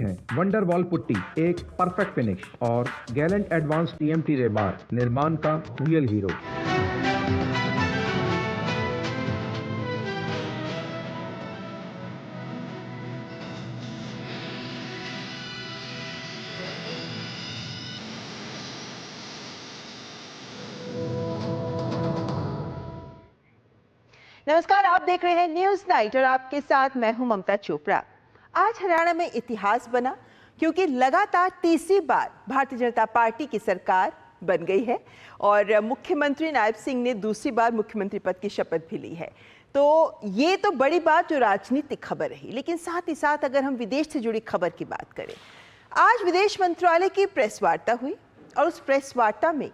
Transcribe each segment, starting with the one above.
हैं। Wonder wall putty, एक perfect finish और गैलेंट एडवांस टीएमटी रेबार, निर्माण का रियल हीरो। नमस्कार, आप देख रहे हैं न्यूज नाइट और आपके साथ मैं हूं ममता चोपड़ा। आज हरियाणा में इतिहास बना क्योंकि लगातार तीसरी बार भारतीय जनता पार्टी की सरकार बन गई है और मुख्यमंत्री नायब सिंह ने दूसरी बार मुख्यमंत्री पद की शपथ भी ली है। तो ये तो बड़ी बात जो राजनीतिक खबर रही, लेकिन साथ ही साथ अगर हम विदेश से जुड़ी खबर की बात करें, आज विदेश मंत्रालय की प्रेस वार्ता हुई और उस प्रेस वार्ता में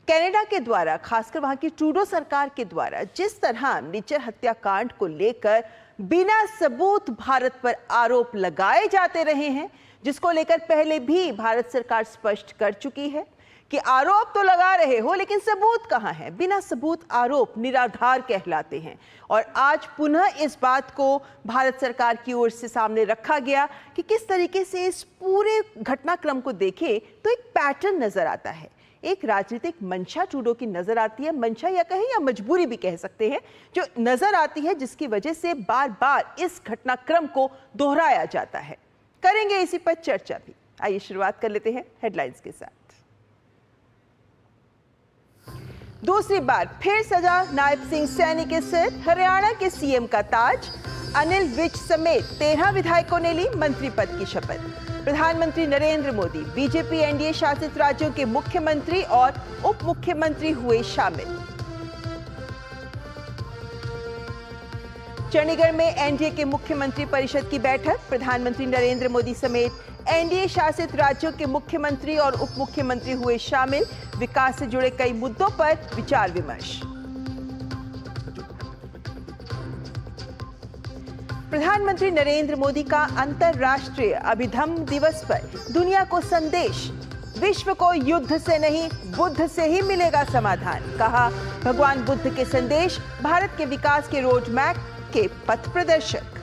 कनाडा के द्वारा, खासकर वहां की ट्रूडो सरकार के द्वारा जिस तरह निज्जर हत्याकांड को लेकर बिना सबूत भारत पर आरोप लगाए जाते रहे हैं, जिसको लेकर पहले भी भारत सरकार स्पष्ट कर चुकी है कि आरोप तो लगा रहे हो लेकिन सबूत कहां है। बिना सबूत आरोप निराधार कहलाते हैं और आज पुनः इस बात को भारत सरकार की ओर से सामने रखा गया कि किस तरीके से इस पूरे घटनाक्रम को देखें तो एक पैटर्न नजर आता है। एक राजनीतिक मंशा ट्रूडो की नजर आती है, मंशा या कहें या मजबूरी भी कह सकते हैं, जो नजर आती है जिसकी वजह से बार बार इस घटनाक्रम को दोहराया जाता है। करेंगे इसी पर चर्चा भी। आइए शुरुआत कर लेते हैं हेडलाइंस के साथ। दूसरी बार फिर सजा नायब सिंह सैनी के सिर, हरियाणा के सीएम का ताज। अनिल विज समेत 13 विधायकों ने ली मंत्री पद की शपथ। प्रधानमंत्री नरेंद्र मोदी, बीजेपी एनडीए शासित राज्यों के मुख्यमंत्री और उप मुख्यमंत्री हुए शामिल। चंडीगढ़ में एनडीए के मुख्यमंत्री परिषद की बैठक, प्रधानमंत्री नरेंद्र मोदी समेत एनडीए शासित राज्यों के मुख्यमंत्री और उप मुख्यमंत्री हुए शामिल। विकास से जुड़े कई मुद्दों पर विचार विमर्श। प्रधानमंत्री नरेंद्र मोदी का अंतर्राष्ट्रीय अभिधम्म दिवस पर दुनिया को संदेश, विश्व को युद्ध से नहीं बुद्ध से ही मिलेगा समाधान। कहा, भगवान बुद्ध के संदेश भारत के विकास के रोड मैप के पथ प्रदर्शक।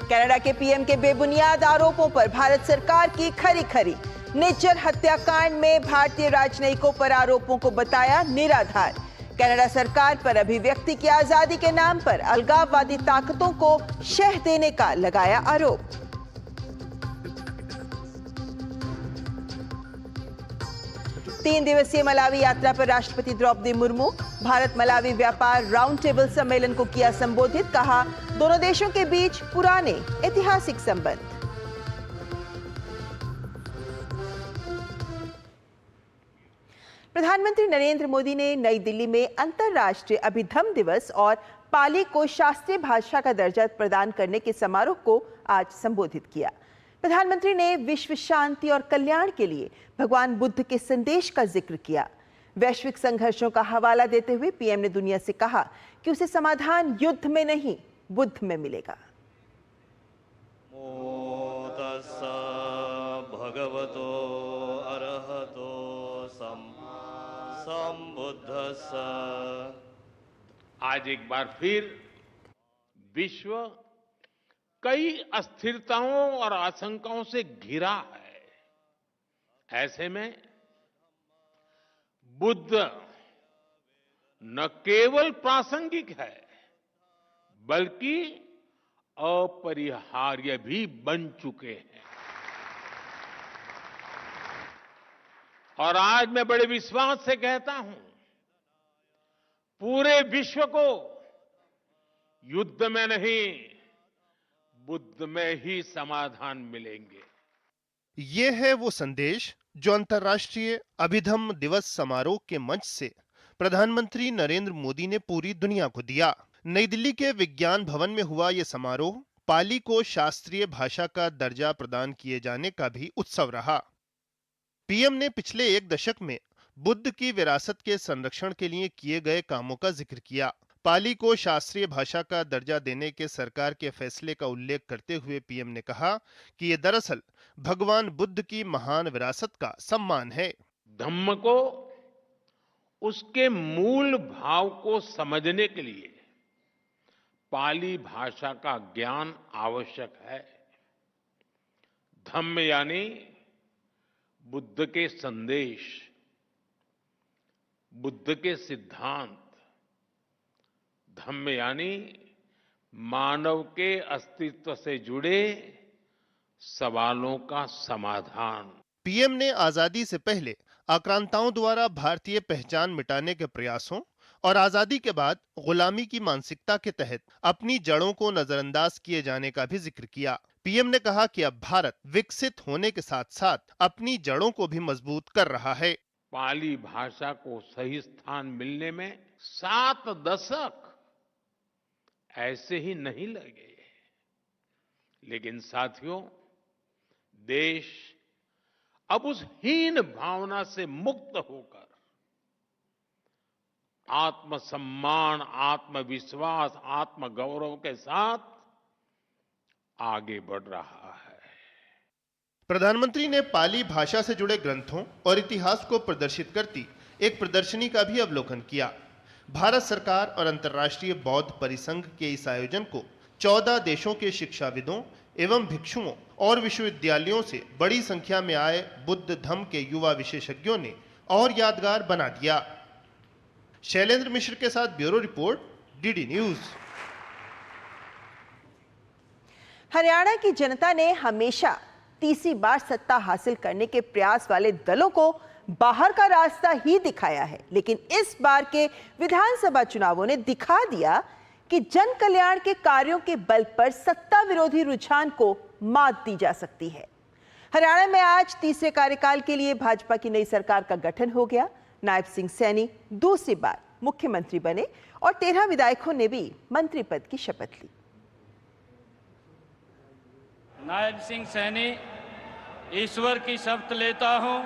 कनाडा के पीएम के बेबुनियाद आरोपों पर भारत सरकार की खरी खरी। निज्जर हत्याकांड में भारतीय राजनयिकों पर आरोपों को बताया निराधार। कनाडा सरकार पर अभिव्यक्ति की आजादी के नाम पर अलगाववादी ताकतों को शह देने का लगाया आरोप। तीन दिवसीय मलावी यात्रा पर राष्ट्रपति द्रौपदी मुर्मू, भारत मलावी व्यापार राउंड टेबल सम्मेलन को किया संबोधित। कहा, दोनों देशों के बीच पुराने ऐतिहासिक संबंध। प्रधानमंत्री नरेंद्र मोदी ने नई दिल्ली में अंतर्राष्ट्रीय अभिधम्म दिवस और पाली को शास्त्रीय भाषा का दर्जा प्रदान करने के समारोह को आज संबोधित किया। प्रधानमंत्री ने विश्व शांति और कल्याण के लिए भगवान बुद्ध के संदेश का जिक्र किया। वैश्विक संघर्षों का हवाला देते हुए पीएम ने दुनिया से कहा कि उसे समाधान युद्ध में नहीं, बुद्ध में मिलेगा। भगवतो अरहतो आज एक बार फिर विश्व कई अस्थिरताओं और आशंकाओं से घिरा है। ऐसे में बुद्ध न केवल प्रासंगिक है बल्कि अपरिहार्य भी बन चुके हैं। और आज मैं बड़े विश्वास से कहता हूं, पूरे विश्व को युद्ध में नहीं, बुद्ध में ही समाधान मिलेंगे। ये है वो संदेश जो अंतर्राष्ट्रीय अभिधम्म दिवस समारोह के मंच से प्रधानमंत्री नरेंद्र मोदी ने पूरी दुनिया को दिया। नई दिल्ली के विज्ञान भवन में हुआ ये समारोह पाली को शास्त्रीय भाषा का दर्जा प्रदान किए जाने का भी उत्सव रहा। पीएम ने पिछले एक दशक में बुद्ध की विरासत के संरक्षण के लिए किए गए कामों का जिक्र किया। पाली को शास्त्रीय भाषा का दर्जा देने के सरकार के फैसले का उल्लेख करते हुए पीएम ने कहा कि ये दरअसल भगवान बुद्ध की महान विरासत का सम्मान है। धम्म को, उसके मूल भाव को समझने के लिए पाली भाषा का ज्ञान आवश्यक है। धम्म यानी बुद्ध के संदेश, बुद्ध के सिद्धांत। धम्म यानी मानव के अस्तित्व से जुड़े सवालों का समाधान। पीएम ने आजादी से पहले आक्रांताओं द्वारा भारतीय पहचान मिटाने के प्रयासों और आजादी के बाद गुलामी की मानसिकता के तहत अपनी जड़ों को नजरअंदाज किए जाने का भी जिक्र किया। पीएम ने कहा कि अब भारत विकसित होने के साथ साथ अपनी जड़ों को भी मजबूत कर रहा है। पाली भाषा को सही स्थान मिलने में 7 दशक ऐसे ही नहीं लगे, लेकिन साथियों, देश अब उस हीन भावना से मुक्त होकर आत्मसम्मान, आत्मविश्वास, आत्मगौरव के साथ आगे बढ़ रहा है। प्रधानमंत्री ने पाली भाषा से जुड़े ग्रंथों और इतिहास को प्रदर्शित करती एक प्रदर्शनी का भी अवलोकन किया। भारत सरकार और अंतर्राष्ट्रीय बौद्ध परिसंघ के इस आयोजन को 14 देशों के शिक्षाविदों एवं भिक्षुओं और विश्वविद्यालयों से बड़ी संख्या में आए बुद्ध धम्म के युवा विशेषज्ञों ने और यादगार बना दिया। शैलेंद्र मिश्र के साथ bureau report, DD news. Haryana की जनता ने हमेशा तीसरी बार सत्ता हासिल करने के प्रयास वाले दलों को बाहर का रास्ता ही दिखाया है, लेकिन इस बार के विधानसभा चुनावों ने दिखा दिया कि जन कल्याण के कार्यों के बल पर सत्ता विरोधी रुझान को मात दी जा सकती है। हरियाणा में आज तीसरे कार्यकाल के लिए भाजपा की नई सरकार का गठन हो गया। नायब सिंह सैनी दूसरी बार मुख्यमंत्री बने और 13 विधायकों ने भी मंत्री पद की शपथ ली। नायब सिंह सैनी ईश्वर की शपथ लेता हूं।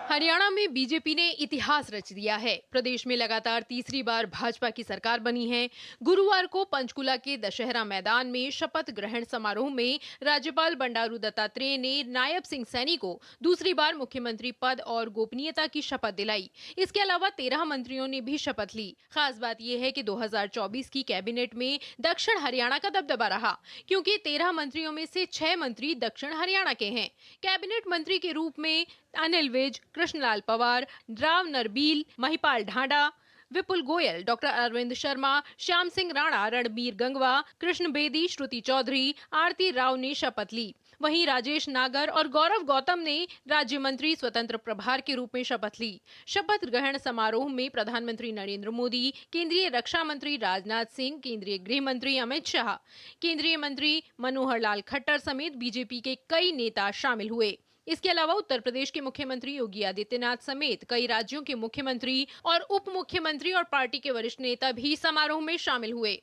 हरियाणा में बीजेपी ने इतिहास रच दिया है। प्रदेश में लगातार तीसरी बार भाजपा की सरकार बनी है। गुरुवार को पंचकुला के दशहरा मैदान में शपथ ग्रहण समारोह में राज्यपाल बंडारू दत्तात्रेय ने नायब सिंह सैनी को दूसरी बार मुख्यमंत्री पद और गोपनीयता की शपथ दिलाई। इसके अलावा 13 मंत्रियों ने भी शपथ ली। खास बात यह है कि 2024 की कैबिनेट में दक्षिण हरियाणा का दबदबा रहा, क्योंकि 13 मंत्रियों में से 6 मंत्री दक्षिण हरियाणा के हैं। कैबिनेट मंत्री के रूप में अनिल विज, कृष्णलाल पवार, राव नरबील, महिपाल ढांडा, विपुल गोयल, डॉक्टर अरविंद शर्मा, श्याम सिंह राणा, रणबीर गंगवा, कृष्ण बेदी, श्रुति चौधरी, आरती राव ने शपथ ली। वहीं राजेश नागर और गौरव गौतम ने राज्य मंत्री स्वतंत्र प्रभार के रूप में शपथ ली। शपथ ग्रहण समारोह में प्रधानमंत्री नरेंद्र मोदी, केंद्रीय रक्षा मंत्री राजनाथ सिंह, केंद्रीय गृह मंत्री अमित शाह, केंद्रीय मंत्री मनोहर लाल खट्टर समेत बीजेपी के कई नेता शामिल हुए। इसके अलावा उत्तर प्रदेश के मुख्यमंत्री योगी आदित्यनाथ समेत कई राज्यों के मुख्यमंत्री और उप मुख्यमंत्री और पार्टी के वरिष्ठ नेता भी समारोह में शामिल हुए।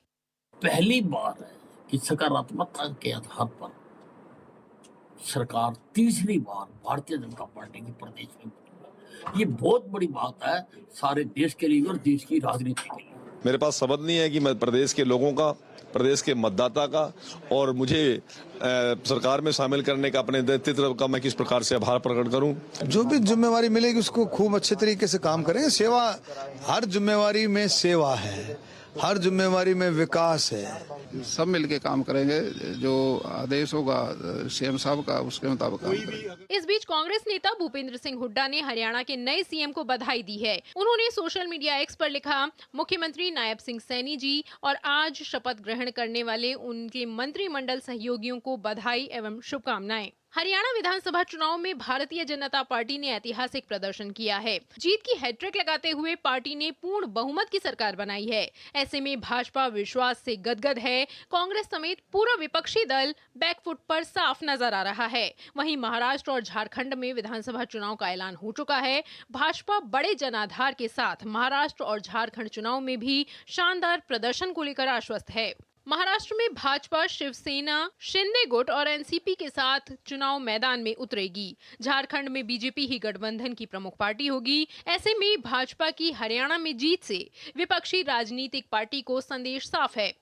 पहली बार है कि सकारात्मकता के आधार पर सरकार तीसरी बार भारतीय जनता पार्टी की प्रदेश में, ये बहुत बड़ी बात है सारे देश के लिए और देश की राजनीति के लिए। मेरे पास शब्द नहीं है कि मैं प्रदेश के लोगों का, प्रदेश के मतदाता का और मुझे सरकार में शामिल करने का, अपने नेतृत्व का मैं किस प्रकार से आभार प्रकट करूं। जो भी जिम्मेवारी मिलेगी उसको खूब अच्छे तरीके से काम करेंगे। सेवा, हर जिम्मेवारी में सेवा है, हर जिम्मेवारी में विकास है। सब मिलके काम करेंगे, जो आदेश होगा सीएम साहब का उसके मुताबिक काम करेंगे। इस बीच कांग्रेस नेता भूपेंद्र सिंह हुड्डा ने हरियाणा के नए सीएम को बधाई दी है। उन्होंने सोशल मीडिया एक्स पर लिखा, मुख्यमंत्री नायब सिंह सैनी जी और आज शपथ ग्रहण करने वाले उनके मंत्रिमंडल सहयोगियों को बधाई एवं शुभकामनाएं। हरियाणा विधानसभा चुनाव में भारतीय जनता पार्टी ने ऐतिहासिक प्रदर्शन किया है। जीत की हैट्रिक लगाते हुए पार्टी ने पूर्ण बहुमत की सरकार बनाई है। ऐसे में भाजपा विश्वास से गदगद है। कांग्रेस समेत पूरा विपक्षी दल बैकफुट पर साफ नजर आ रहा है। वहीं महाराष्ट्र और झारखंड में विधानसभा चुनाव का ऐलान हो चुका है। भाजपा बड़े जनाधार के साथ महाराष्ट्र और झारखंड चुनाव में भी शानदार प्रदर्शन को लेकर आश्वस्त है। महाराष्ट्र में भाजपा, शिवसेना, शिंदे गुट और एनसीपी के साथ चुनाव मैदान में उतरेगी। झारखंड में बीजेपी ही गठबंधन की प्रमुख पार्टी होगी। ऐसे में भाजपा की हरियाणा में जीत से विपक्षी राजनीतिक पार्टी को संदेश साफ है।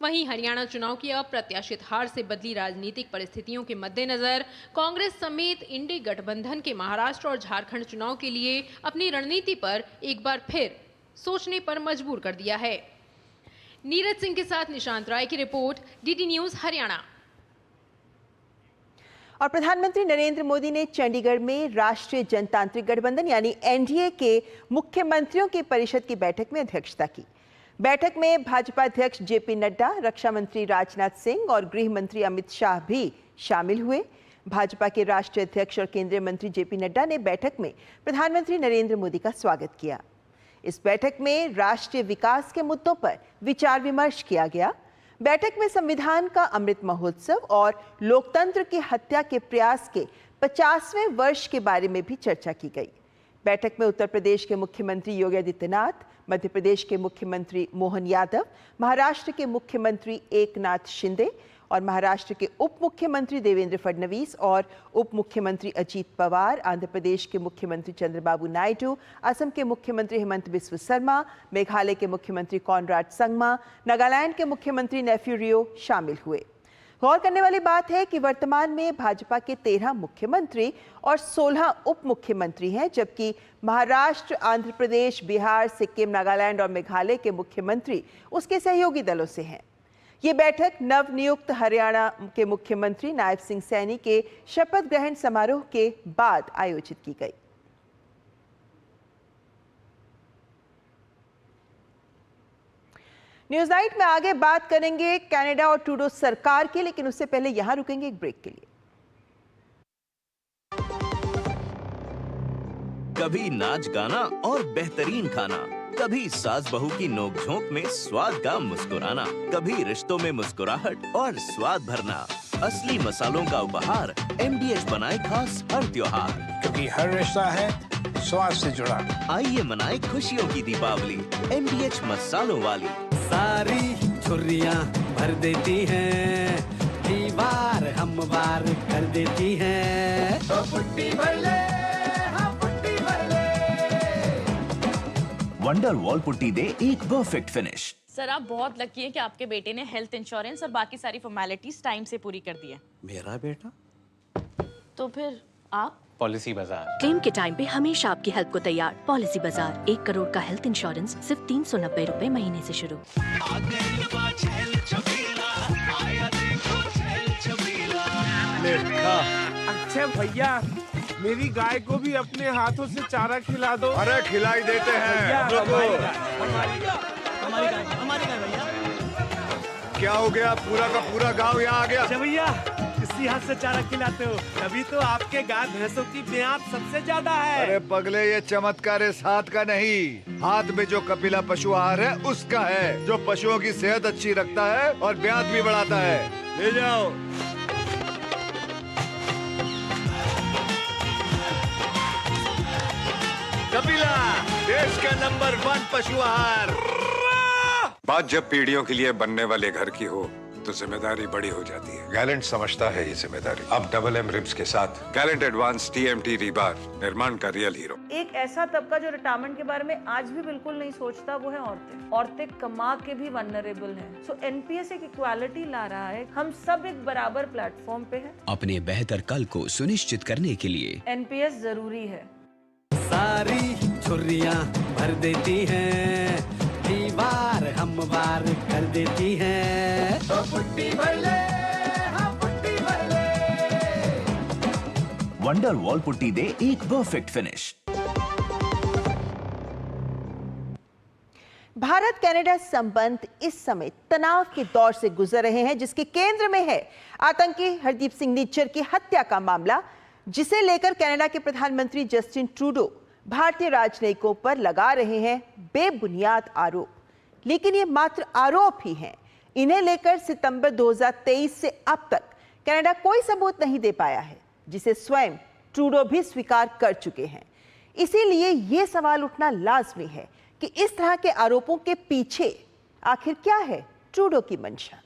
वहीं हरियाणा चुनाव की अप्रत्याशित हार से बदली राजनीतिक परिस्थितियों के मद्देनजर कांग्रेस समेत इंडी गठबंधन के महाराष्ट्र और झारखंड चुनाव के लिए अपनी रणनीति पर एक बार फिर सोचने पर मजबूर कर दिया है। नीरज सिंह के साथ निशांत राय की रिपोर्ट, डीडी न्यूज हरियाणा। और प्रधानमंत्री नरेंद्र मोदी ने चंडीगढ़ में राष्ट्रीय जनतांत्रिक गठबंधन यानी एनडीए के मुख्यमंत्रियों की परिषद की बैठक में अध्यक्षता की। बैठक में भाजपा अध्यक्ष जेपी नड्डा, रक्षा मंत्री राजनाथ सिंह और गृह मंत्री अमित शाह भी शामिल हुए। भाजपा के राष्ट्रीय अध्यक्ष और केंद्रीय मंत्री जेपी नड्डा ने बैठक में प्रधानमंत्री नरेंद्र मोदी का स्वागत किया। इस बैठक में राष्ट्रीय विकास के मुद्दों पर विचार विमर्श किया गया। बैठक में संविधान का अमृत महोत्सव और लोकतंत्र की हत्या के प्रयास के 50वें वर्ष के बारे में भी चर्चा की गई। बैठक में उत्तर प्रदेश के मुख्यमंत्री योगी आदित्यनाथ, मध्य प्रदेश के मुख्यमंत्री मोहन यादव, महाराष्ट्र के मुख्यमंत्री एकनाथ शिंदे और महाराष्ट्र के उप मुख्यमंत्री देवेंद्र फडणवीस और उप मुख्यमंत्री अजीत पवार, आंध्र प्रदेश के मुख्यमंत्री चंद्रबाबू नायडू, असम के मुख्यमंत्री हेमंत बिस्व शर्मा, मेघालय के मुख्यमंत्री कॉनराड संगमा, नागालैंड के मुख्यमंत्री नेफ्यू रियो शामिल हुए। गौर करने वाली बात है कि वर्तमान में भाजपा के 13 मुख्यमंत्री और 16 उप मुख्यमंत्री हैं, जबकि महाराष्ट्र, आंध्र प्रदेश, बिहार, सिक्किम, नागालैंड और मेघालय के मुख्यमंत्री उसके सहयोगी दलों से हैं। ये बैठक नवनियुक्त हरियाणा के मुख्यमंत्री नायब सिंह सैनी के शपथ ग्रहण समारोह के बाद आयोजित की गई। न्यूज़ नाइट में आगे बात करेंगे कनाडा और ट्रूडो सरकार की, लेकिन उससे पहले यहां रुकेंगे एक ब्रेक के लिए। कभी नाच गाना और बेहतरीन खाना, कभी सास बहू की नोक-झोंक में स्वाद का मुस्कुराना, कभी रिश्तों में मुस्कुराहट और स्वाद भरना। असली मसालों का उपहार MDH बनाए खास हर त्योहार, क्योंकि हर रिश्ता है स्वाद से जुड़ा। आइए मनाए खुशियों की दीपावली MDH मसालों वाली। सारी छुर्रियाँ भर देती हैं, दीवार हमवार कर देती हैं। तो पुट्टी भर ले, हाँ पुट्टी भर ले। वंडर वॉल पुट्टी दे एक परफेक्ट फिनिश। सर आप बहुत लकी हैं कि आपके बेटे ने हेल्थ इंश्योरेंस और बाकी सारी फॉर्मेलिटीज टाइम से पूरी कर दी है। मेरा बेटा? तो फिर आप? पॉलिसी बाजार। क्लेम के टाइम पे हमेशा आपकी हेल्प को तैयार। पॉलिसी बाजार, 1 करोड़ का हेल्थ इंश्योरेंस सिर्फ 390 रुपए महीने से शुरू। अच्छा भैया, मेरी गाय को भी अपने हाथों से चारा खिला दो। अरे खिलाई देते हैं। हमारी गाय भैया। क्या हो गया? पूरा का पूरा गांव यहाँ आ गया। अच्छा भैया, किसी हाथ से चारा खिलाते हो? तभी तो आपके गाय भैंसों की ब्याज सबसे ज्यादा है। अरे पगले, ये चमत्कार इस हाथ का नहीं, हाथ में जो कपिला पशु आहार है उसका है, जो पशुओं की सेहत अच्छी रखता है और ब्याज भी बढ़ाता है। ले जाओ। कपिला, देश का नंबर 1 पशु आहार। बात जब पीढ़ियों के लिए बनने वाले घर की हो तो जिम्मेदारी बड़ी हो जाती है। गैलेंट समझता है ये जिम्मेदारी। अब डबल M रिब्स के साथ गैलेंट एडवांस TMT रीबार, निर्माण का रियल हीरो। एक ऐसा तबका जो रिटायरमेंट के बारे में आज भी बिल्कुल नहीं सोचता, वो है औरतें। औरतें कमा के भी वल्नरेबल हैं। सो NPS एक इक्वालिटी ला रहा है। हम सब एक बराबर प्लेटफॉर्म पे हैं। अपने बेहतर कल को सुनिश्चित करने के लिए NPS जरूरी है। सारी छुर्रियाँ भर देती हैं, दीवार हमवार कर देती हैं। तो पुट्टी भर ले, हाँ पुट्टी भर ले। वंडर वॉल पुट्टी दे एक परफेक्ट फिनिश। भारत कनाडा संबंध इस समय तनाव के दौर से गुजर रहे हैं, जिसके केंद्र में है आतंकी हरदीप सिंह निज्जर की हत्या का मामला, जिसे लेकर कनाडा के प्रधानमंत्री जस्टिन ट्रूडो भारतीय राजनयिकों पर लगा रहे हैं बेबुनियाद आरोप। लेकिन ये मात्र आरोप ही हैं। इन्हें लेकर सितंबर 2023 से अब तक कनाडा कोई सबूत नहीं दे पाया है, जिसे स्वयं ट्रूडो भी स्वीकार कर चुके हैं। इसीलिए ये सवाल उठना लाजमी है कि इस तरह के आरोपों के पीछे आखिर क्या है ट्रूडो की मंशा।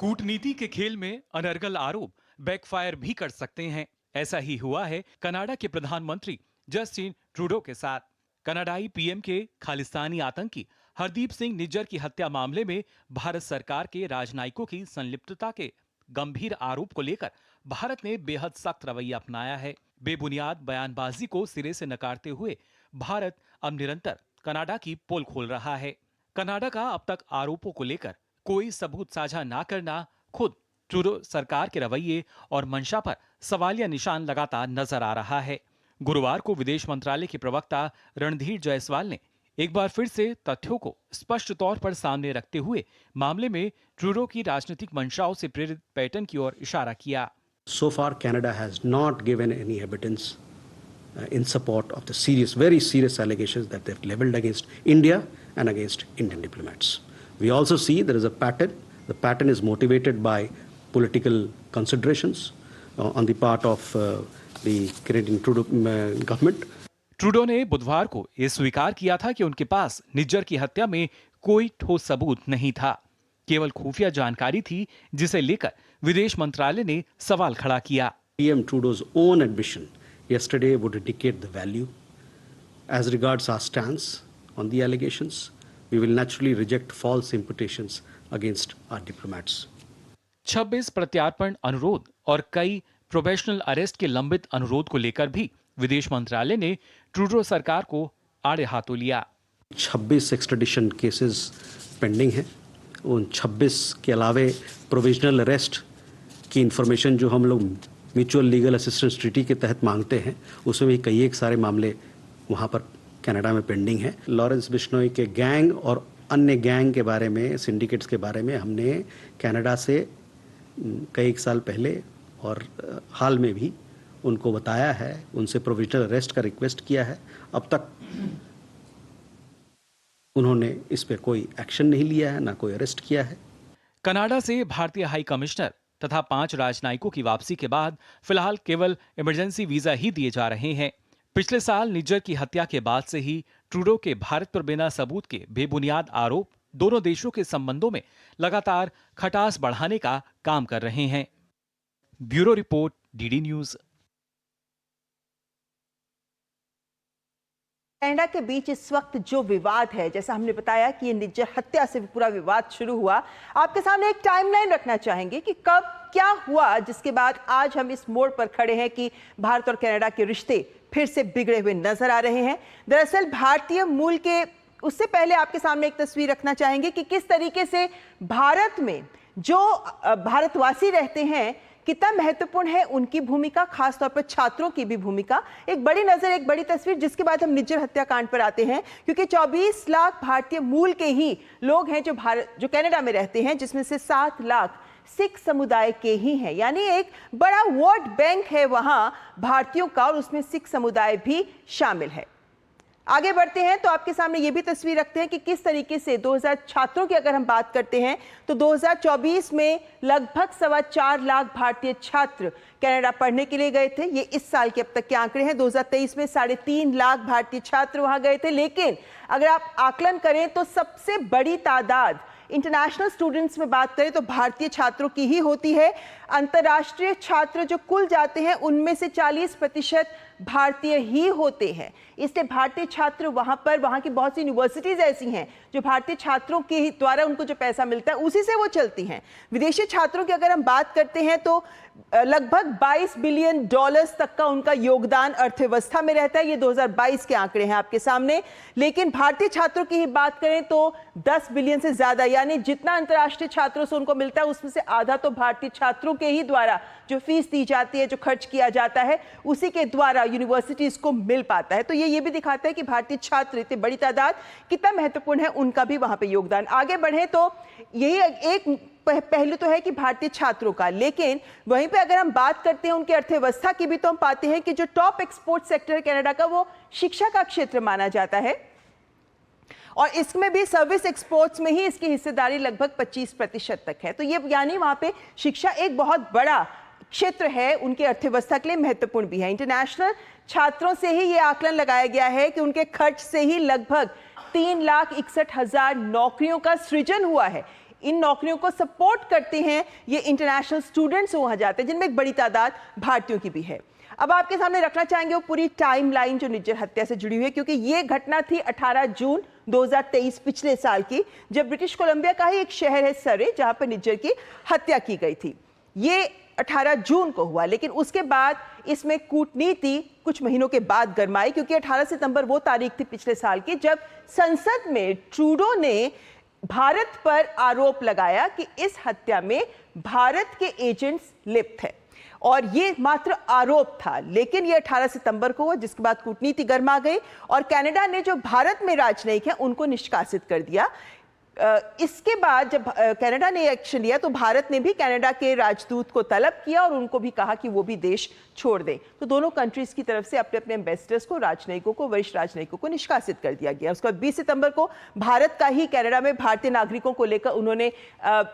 कूटनीति के खेल में अनर्गल आरोप बैकफायर भी कर सकते हैं। ऐसा ही हुआ है कनाडा के प्रधानमंत्री जस्टिन ट्रूडो के साथ। कनाडाई PM के खालिस्तानी आतंकी हरदीप सिंह निज्जर की हत्या मामले में भारत सरकार के राजनयिकों की संलिप्तता के गंभीर आरोप को लेकर भारत ने बेहद सख्त रवैया अपनाया है। बेबुनियाद बयानबाजी को सिरे से नकारते हुए भारत अब निरंतर कनाडा की पोल खोल रहा है। कनाडा का अब तक आरोपों को लेकर कोई सबूत साझा ना करना खुद ट्रूडो सरकार के रवैये और मंशा पर सवालिया निशान लगाता नजर आ रहा है। गुरुवार को विदेश मंत्रालय के प्रवक्ता रणधीर जायसवाल ने एक बार फिर से तथ्यों को स्पष्ट तौर पर सामने रखते हुए मामले में ट्रूडो की राजनीतिक मंशाओं से प्रेरित पैटर्न की ओर इशारा किया। So far, Canada has not given any evidence in support of the serious, very serious allegations that they've leveled against India and against Indian diplomats. We also see there is a pattern. The pattern is motivated by political considerations on the part of the Canadian Trudeau government. Trudeau ने बुधवार को यह स्वीकार किया था कि उनके पास निज्जर की हत्या में कोई ठोस सबूत नहीं था, केवल खुफिया जानकारी थी जिसे लेकर विदेश मंत्रालय ने सवाल खड़ा किया। PM Trudeau's own admission yesterday would indicate the value. As regards our stance on the allegations, we will naturally reject false imputations against our diplomats. 26 प्रत्यार्पण अनुरोध और कई प्रोबेशनल अरेस्ट के लंबित अनुरोध को लेकर भी विदेश मंत्रालय ने ट्रूडो सरकार को आड़े हाथों लिया। 26 एक्स्ट्राडिशन केसेस पेंडिंग हैं। उन 26 के अलावे प्रोविजनल अरेस्ट की इंफॉर्मेशन जो हम लोग म्यूचुअल लीगल असिस्टेंस ट्रीटी के तहत मांगते हैं, उसमें भी कई एक सारे मामले वहाँ पर कनाडा में पेंडिंग हैं। लॉरेंस बिश्नोई के गैंग और अन्य गैंग के बारे में, सिंडिकेट्स के बारे में हमने कनाडा से कई एक साल पहले और हाल में भी उनको बताया है, उनसे प्रोविजनल अरेस्ट का रिक्वेस्ट किया है। अब तक उन्होंने इस पे कोई एक्शन नहीं लिया है, ना कोई अरेस्ट किया है। कनाडा से भारतीय हाई कमिश्नर तथा 5 राजनयिकों की वापसी के बाद फिलहाल केवल इमरजेंसी वीजा ही दिए जा रहे हैं। पिछले साल निज्जर की हत्या के बाद से ही ट्रूडो के भारत पर बिना सबूत के बेबुनियाद आरोप दोनों देशों के संबंधों में लगातार खटास बढ़ाने का काम कर रहे हैं। Bureau report, DD news. Canada के बीच इस वक्त जो विवाद है, जैसा हमने बताया कि ये निज्जर हत्या से पूरा विवाद शुरू हुआ, आपके सामने एक टाइमलाइन रखना चाहेंगे कि कब क्या हुआ, जिसके बाद आज हम इस मोड़ पर खड़े हैं कि भारत और कनाडा के रिश्ते फिर से बिगड़े हुए नजर आ रहे हैं। दरअसल भारतीय मूल के, उससे पहले आपके सामने एक तस्वीर रखना चाहेंगे कि किस तरीके से भारत में जो भारतवासी रहते हैं कितना महत्वपूर्ण है उनकी भूमिका, खासतौर पर छात्रों की भी भूमिका। एक बड़ी नजर, एक बड़ी तस्वीर, जिसके बाद हम निज्जर हत्याकांड पर आते हैं, क्योंकि 24 लाख भारतीय मूल के ही लोग हैं जो कनाडा में रहते हैं, जिसमें से 7 लाख सिख समुदाय के ही हैं। यानी एक बड़ा वोट बैंक है वहां भारतीयों का, और उसमें सिख समुदाय भी शामिल है। आगे बढ़ते हैं तो आपके सामने ये भी तस्वीर रखते हैं कि किस तरीके से 2000 छात्रों की अगर हम बात करते हैं तो 2024 में लगभग 4.25 लाख भारतीय छात्र कनाडा पढ़ने के लिए गए थे। ये इस साल के अब तक के आंकड़े हैं। 2023 में 3.5 लाख भारतीय छात्र वहां गए थे। लेकिन अगर आप आकलन करें तो सबसे बड़ी तादाद इंटरनेशनल स्टूडेंट्स में बात करें तो भारतीय छात्रों की ही होती है। अंतर्राष्ट्रीय छात्र जो कुल जाते हैं उनमें से 40% भारतीय ही होते हैं। इसलिए भारतीय छात्र वहां की बहुत सी यूनिवर्सिटीज ऐसी हैं जो भारतीय छात्रों के ही द्वारा उनको जो पैसा मिलता है उसी से वो चलती हैं। विदेशी छात्रों की अगर हम बात करते हैं तो लगभग $22 बिलियन तक का उनका योगदान अर्थव्यवस्था में रहता है। ये 2022 के आंकड़े हैं आपके सामने। लेकिन भारतीय छात्रों की ही बात करें तो 10 बिलियन से ज्यादा, यानी जितना अंतर्राष्ट्रीय छात्रों से उनको मिलता है उसमें से आधा तो भारतीय छात्रों के ही द्वारा जो फीस दी जाती है, जो खर्च किया जाता है, उसी के द्वारा यूनिवर्सिटीज को मिल पाता है। तो ये भी दिखाता है कि भारतीय छात्र, इतनी बड़ी तादाद, कितना महत्वपूर्ण है उनका भी वहां पे योगदान। आगे बढ़े तो यही एक पहलू तो है कि भारतीय छात्रों का, लेकिन वहीं पे अगर हम बात करते हैं उनकी अर्थव्यवस्था की भी तो हम पाते हैं कि जो टॉप एक्सपोर्ट सेक्टर है कनाडा का वो शिक्षा का क्षेत्र माना जाता है, और इसमें भी सर्विस एक्सपोर्ट्स में ही इसकी हिस्सेदारी लगभग 25% तक है। तो ये यानी वहां पे शिक्षा एक बहुत बड़ा क्षेत्र है, उनकी अर्थव्यवस्था के लिए महत्वपूर्ण भी है। इंटरनेशनल छात्रों से ही ये आकलन लगाया गया है कि उनके खर्च से ही लगभग 3,61,000 नौकरियों का सृजन हुआ है। इन नौकरियों को सपोर्ट करते हैं ये इंटरनेशनल स्टूडेंट्स वहां जाते हैं, जिनमें एक बड़ी तादाद भारतीयों की भी है। अब आपके सामने रखना चाहेंगे वो पूरी टाइमलाइन जो निज्जर हत्या से जुड़ी हुई है, क्योंकि ये घटना थी 18 जून 2023 पिछले साल की, जब ब्रिटिश कोलंबिया का ही एक शहर है सरे, जहां पर निज्जर की हत्या की गई थी। ये 18 जून को हुआ, लेकिन उसके बाद इसमें कूटनीति कुछ महीनों के बाद गरमाई, क्योंकि 18 सितंबर वो तारीख थी पिछले साल की जब संसद में ट्रूडो ने भारत पर आरोप लगाया कि इस हत्या में भारत के एजेंट्स लिप्त हैं। और ये मात्र आरोप था, लेकिन ये 18 सितंबर को हुआ, जिसके बाद कूटनीति गर्मा गई और कनाडा ने जो भारत में राजनयिक है उनको निष्कासित कर दिया। इसके बाद जब कनाडा ने एक्शन लिया तो भारत ने भी कनाडा के राजदूत को तलब किया और उनको भी कहा कि वो भी देश छोड़ दें। तो दोनों कंट्रीज की तरफ से अपने अपने एम्बेसडर्स को, राजनयिकों को, वरिष्ठ राजनयिकों को निष्कासित कर दिया गया। उसके बाद 20 सितंबर को भारत का ही कनाडा में भारतीय नागरिकों को लेकर उन्होंने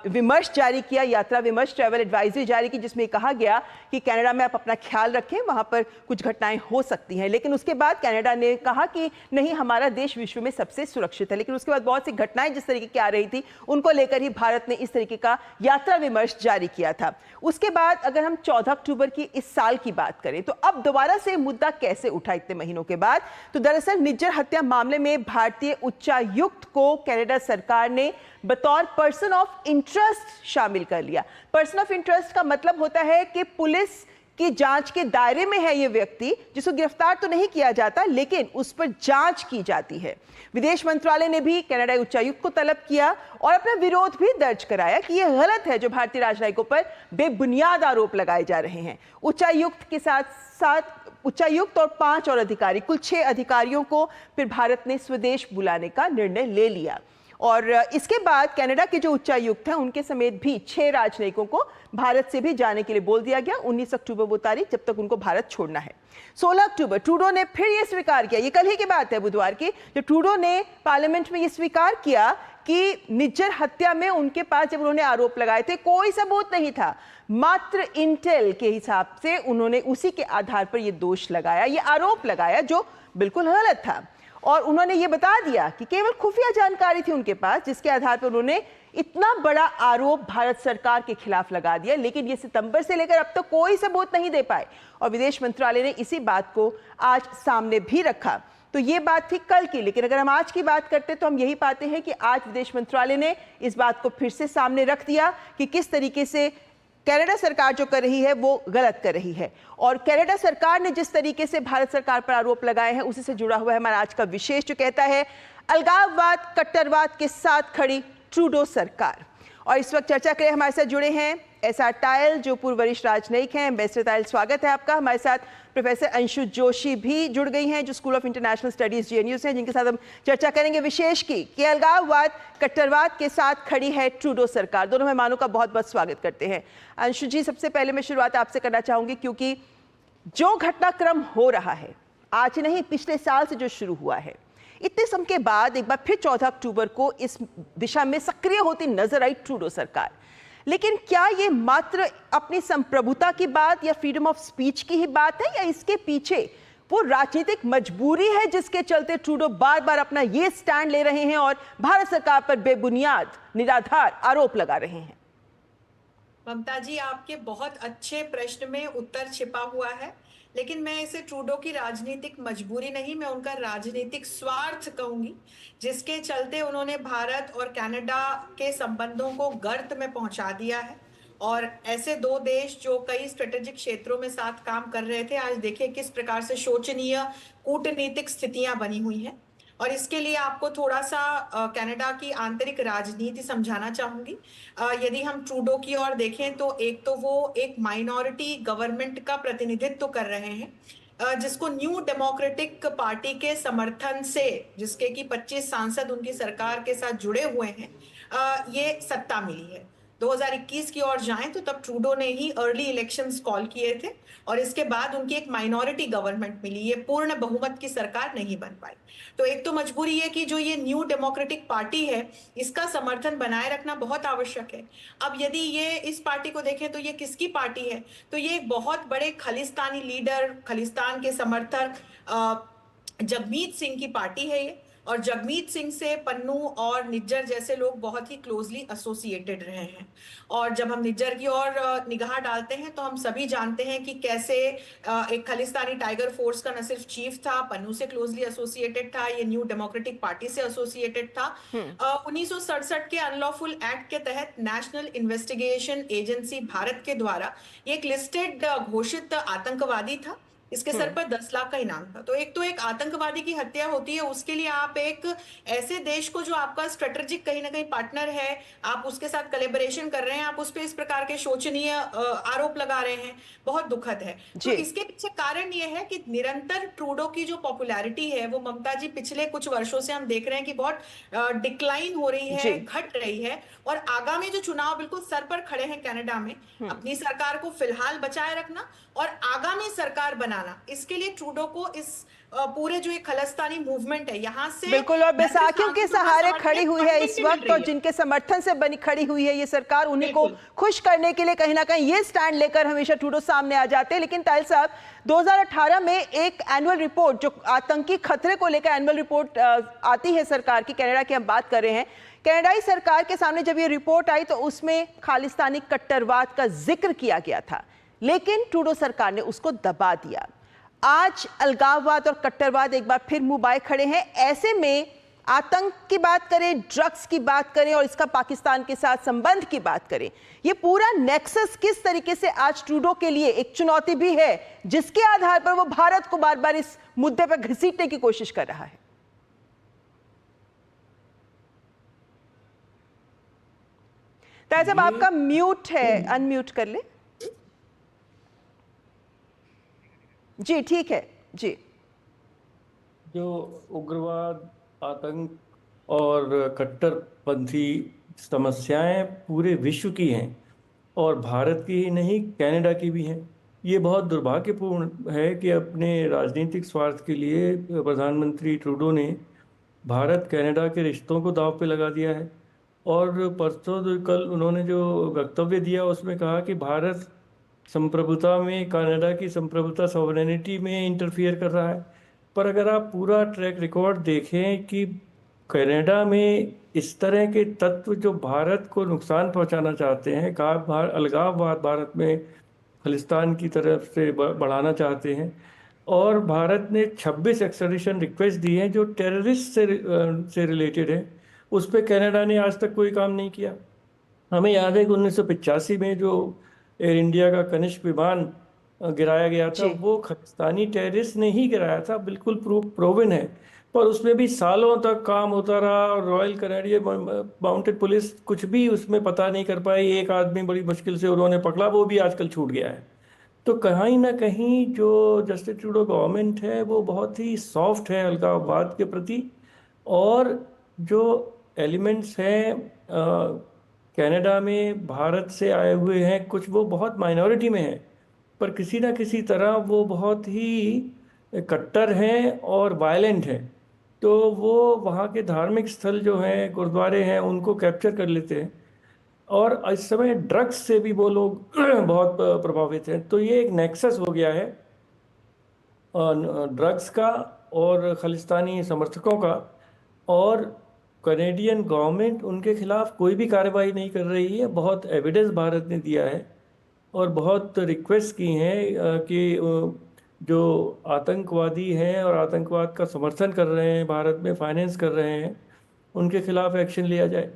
विमर्श जारी किया, यात्रा विमर्श, ट्रैवल एडवाइजरी जारी की, जिसमें कहा गया कि कनाडा में आप अपना ख्याल रखें, वहां पर कुछ घटनाएं हो सकती हैं। लेकिन उसके बाद कनाडा ने कहा कि नहीं, हमारा देश विश्व में सबसे सुरक्षित है। लेकिन उसके बाद बहुत सी घटनाएं जिस तरीके की आ रही थी उनको लेकर ही भारत ने इस तरीके का यात्रा विमर्श जारी किया था। उसके बाद अगर हम 14 अक्टूबर की इस साल की बात करें तो अब दोबारा से मुद्दा कैसे उठा इतने महीनों के बाद? तो दरअसल निज्जर हत्या मामले में भारतीय उच्चायुक्त को कनाडा सरकार ने बतौर पर्सन ऑफ इंटरेस्ट शामिल कर लिया। पर्सन ऑफ इंटरेस्ट का मतलब होता है कि पुलिस की जांच के दायरे में है ये व्यक्ति, जिसको गिरफ्तार तो नहीं किया जाता लेकिन उस पर जांच की जाती है। विदेश मंत्रालय ने भी कनाडाई उच्चायुक्त को तलब किया और अपना विरोध भी दर्ज कराया कि यह गलत है जो भारतीय राजनयिकों पर बेबुनियाद आरोप लगाए जा रहे हैं। उच्चायुक्त के साथ साथ उच्चायुक्त और 5 और अधिकारी, कुल 6 अधिकारियों को फिर भारत ने स्वदेश बुलाने का निर्णय ले लिया। और इसके बाद कनाडा के जो उच्चायुक्त हैं उनके समेत भी 6 राजनयिकों को भारत से भी जाने के लिए बोल दिया गया। 19 अक्टूबर वो तारीख जब तक उनको भारत छोड़ना है। 16 अक्टूबर ट्रूडो ने फिर ये स्वीकार किया, ये कल ही की बात है, बुधवार की, जो ट्रूडो ने पार्लियामेंट में ये स्वीकार किया कि निज्जर हत्या में उनके पास जब उन्होंने आरोप लगाए थे कोई सबूत नहीं था, मात्र इंटेल के हिसाब से उन्होंने उसी के आधार पर ये दोष लगाया, ये आरोप लगाया जो बिल्कुल गलत था। और उन्होंने ये बता दिया कि केवल खुफिया जानकारी थी उनके पास जिसके आधार पर उन्होंने इतना बड़ा आरोप भारत सरकार के खिलाफ लगा दिया। लेकिन ये सितंबर से लेकर अब तक कोई सबूत नहीं दे पाए और विदेश मंत्रालय ने इसी बात को आज सामने भी रखा। तो ये बात थी कल की, लेकिन अगर हम आज की बात करते तो हम यही पाते हैं कि आज विदेश मंत्रालय ने इस बात को फिर से सामने रख दिया कि किस तरीके से कनाडा सरकार जो कर रही है वो गलत कर रही है। और कनाडा सरकार ने जिस तरीके से भारत सरकार पर आरोप लगाए हैं उसी से जुड़ा हुआ है हमारा आज का विशेष, जो कहता है अलगाववाद, कट्टरवाद के साथ खड़ी ट्रूडो सरकार। और इस वक्त चर्चा के लिए हमारे साथ जुड़े हैं एसआर टायल, जो पूर्व वरिष्ठ राजनयिक हैं। एम्बेसडर टायल, स्वागत है आपका। हमारे साथ प्रोफेसर अंशु जोशी भी जुड़ गई हैं, जो school of international studies JNU से हैं, जिनके साथ हम चर्चा करेंगे विशेष की कि अलगाववाद, कट्टरवाद के साथ खड़ी है ट्रूडो सरकार। दोनों मेहमानों का बहुत बहुत स्वागत करते हैं। अंशु जी, सबसे पहले मैं शुरुआत आपसे करना चाहूंगी, क्योंकि जो घटनाक्रम हो रहा है आज नहीं पिछले साल से जो शुरू हुआ है, इतने समय के बाद एक बार फिर 14 अक्टूबर को इस दिशा में सक्रिय होती नजर आई ट्रूडो सरकार। लेकिन क्या ये मात्र अपनी संप्रभुता की बात या फ्रीडम ऑफ स्पीच की ही बात है, या इसके पीछे वो राजनीतिक मजबूरी है जिसके चलते ट्रूडो बार बार अपना ये स्टैंड ले रहे हैं और भारत सरकार पर बेबुनियाद, निराधार आरोप लगा रहे हैं? ममता जी, आपके बहुत अच्छे प्रश्न में उत्तर छिपा हुआ है, लेकिन मैं इसे ट्रूडो की राजनीतिक मजबूरी नहीं, मैं उनका राजनीतिक स्वार्थ कहूंगी, जिसके चलते उन्होंने भारत और कनाडा के संबंधों को गर्त में पहुंचा दिया है। और ऐसे 2 देश जो कई स्ट्रेटेजिक क्षेत्रों में साथ काम कर रहे थे, आज देखिए किस प्रकार से शोचनीय कूटनीतिक स्थितियां बनी हुई हैं। और इसके लिए आपको थोड़ा सा कनाडा की आंतरिक राजनीति समझाना चाहूंगी। यदि हम ट्रूडो की ओर देखें तो एक तो वो एक माइनॉरिटी गवर्नमेंट का प्रतिनिधित्व कर रहे हैं, जिसको न्यू डेमोक्रेटिक पार्टी के समर्थन से, जिसके कि 25 सांसद उनकी सरकार के साथ जुड़े हुए हैं, ये सत्ता मिली है। 2021 की ओर जाएं तो तब ट्रूडो ने ही अर्ली इलेक्शंस कॉल किए थे और इसके बाद उनकी एक माइनॉरिटी गवर्नमेंट मिली, ये पूर्ण बहुमत की सरकार नहीं बन पाई। तो एक तो मजबूरी है कि जो ये न्यू डेमोक्रेटिक पार्टी है इसका समर्थन बनाए रखना बहुत आवश्यक है। अब यदि ये इस पार्टी को देखें तो ये किसकी पार्टी है? तो ये एक बहुत बड़े खालिस्तानी लीडर, खालिस्तान के समर्थक जगमीत सिंह की पार्टी है ये, और जगमीत सिंह से पन्नू और निज्जर जैसे लोग बहुत ही क्लोजली एसोसिएटेड रहे हैं। और जब हम निज्जर की ओर निगाह डालते हैं तो हम सभी जानते हैं कि कैसे एक खालिस्तानी टाइगर फोर्स का न सिर्फ चीफ था, पन्नू से क्लोजली एसोसिएटेड था, ये न्यू डेमोक्रेटिक पार्टी से एसोसिएटेड था। 1967 के अनलॉफुल एक्ट के तहत नेशनल इन्वेस्टिगेशन एजेंसी भारत के द्वारा एक लिस्टेड घोषित आतंकवादी था इसके सर पर 10 लाख का इनाम था। तो एक आतंकवादी की हत्या होती है, उसके लिए आप एक ऐसे देश को जो आपका स्ट्रेटेजिक कहीं ना कहीं पार्टनर है, आप उसके साथ कोलैबोरेशन कर रहे हैं, आप उस पर इस प्रकार के शोचनीय आरोप लगा रहे हैं, बहुत दुखद है। तो इसके पीछे कारण ये है कि निरंतर ट्रूडो की जो पॉपुलैरिटी है वो ममता जी पिछले कुछ वर्षों से हम देख रहे हैं कि बहुत डिक्लाइन हो रही है, घट रही है। और आगामी जो चुनाव बिल्कुल सर पर खड़े हैं कनाडा में, अपनी सरकार को फिलहाल बचाए रखना और आगामी सरकार बनाना, इसके लिए ट्रूडो को इस पूरे जो एक खलिस्तानी मूवमेंट है यहाँ से बिल्कुल, और बैसाखियों के सहारे खड़ी हुई है इस वक्त, और जिनके समर्थन से बनी खड़ी हुई है ये सरकार, उन्हीं को खुश करने के लिए कहीं ना कहीं ये स्टैंड लेकर हमेशा ट्रूडो सामने आ जाते हैं। लेकिन ताहिल साहब, 2018 में एक एनुअल रिपोर्ट, जो आतंकी खतरे को लेकर एनुअल रिपोर्ट आती है सरकार की, कनाडा की हम बात कर रहे हैं, कनाडाई सरकार के सामने जब ये रिपोर्ट आई तो उसमें खालिस्तानी कट्टरवाद का जिक्र किया गया था, लेकिन ट्रूडो सरकार ने उसको दबा दिया। आज अलगाववाद और कट्टरवाद एक बार फिर मुंह बाए खड़े हैं। ऐसे में आतंक की बात करें, ड्रग्स की बात करें और इसका पाकिस्तान के साथ संबंध की बात करें, ये पूरा नेक्सस किस तरीके से आज ट्रूडो के लिए एक चुनौती भी है, जिसके आधार पर वो भारत को बार बार इस मुद्दे पर घसीटने की कोशिश कर रहा है। ताहिर साहब, आपका म्यूट है, अनम्यूट कर ले। जी ठीक है जी। जो उग्रवाद, आतंक और कट्टरपंथी समस्याएं पूरे विश्व की हैं और भारत की ही नहीं कनाडा की भी हैं। ये बहुत दुर्भाग्यपूर्ण है कि अपने राजनीतिक स्वार्थ के लिए प्रधानमंत्री ट्रूडो ने भारत कनाडा के रिश्तों को दांव पे लगा दिया है। और परसों कल उन्होंने जो वक्तव्य दिया उसमें कहा कि भारत संप्रभुता में, कनाडा की संप्रभुता, सॉवरेनिटी में इंटरफियर कर रहा है। पर अगर आप पूरा ट्रैक रिकॉर्ड देखें कि कनाडा में इस तरह के तत्व जो भारत को नुकसान पहुंचाना चाहते हैं, अलगाववाद भारत में खालिस्तान की तरफ से बढ़ाना चाहते हैं, और भारत ने 26 एक्स्ट्राडिशन रिक्वेस्ट दी हैं जो टेररिस्ट से रिलेटेड है, उस पर कनाडा ने आज तक कोई काम नहीं किया। हमें याद है कि 1985 में जो एयर इंडिया का कनिष्क विमान गिराया गया था, वो खालिस्तानी टेररिस्ट ने ही गिराया था, बिल्कुल प्रूवन है। पर उसमें भी सालों तक काम होता रहा और रॉयल कैनेडियन माउंटेड पुलिस कुछ भी उसमें पता नहीं कर पाई। एक आदमी बड़ी मुश्किल से उन्होंने पकड़ा, वो भी आजकल छूट गया है। तो कहीं ना कहीं जो जस्टिस ट्रूडो गवर्नमेंट है वो बहुत ही सॉफ्ट है अलगाववाद के प्रति, और जो एलिमेंट्स हैं कनाडा में भारत से आए हुए हैं कुछ, वो बहुत माइनॉरिटी में हैं, पर किसी ना किसी तरह वो बहुत ही कट्टर हैं और वायलेंट हैं। तो वो वहाँ के धार्मिक स्थल जो हैं, गुरुद्वारे हैं, उनको कैप्चर कर लेते हैं, और इस समय ड्रग्स से भी वो लोग बहुत प्रभावित हैं। तो ये एक नेक्सस हो गया है ड्रग्स का और खालिस्तानी समर्थकों का, और कैनेडियन गवर्नमेंट उनके खिलाफ कोई भी कार्रवाई नहीं कर रही है। बहुत एविडेंस भारत ने दिया है और बहुत रिक्वेस्ट की हैं कि जो आतंकवादी हैं और आतंकवाद का समर्थन कर रहे हैं, भारत में फाइनेंस कर रहे हैं, उनके खिलाफ एक्शन लिया जाए।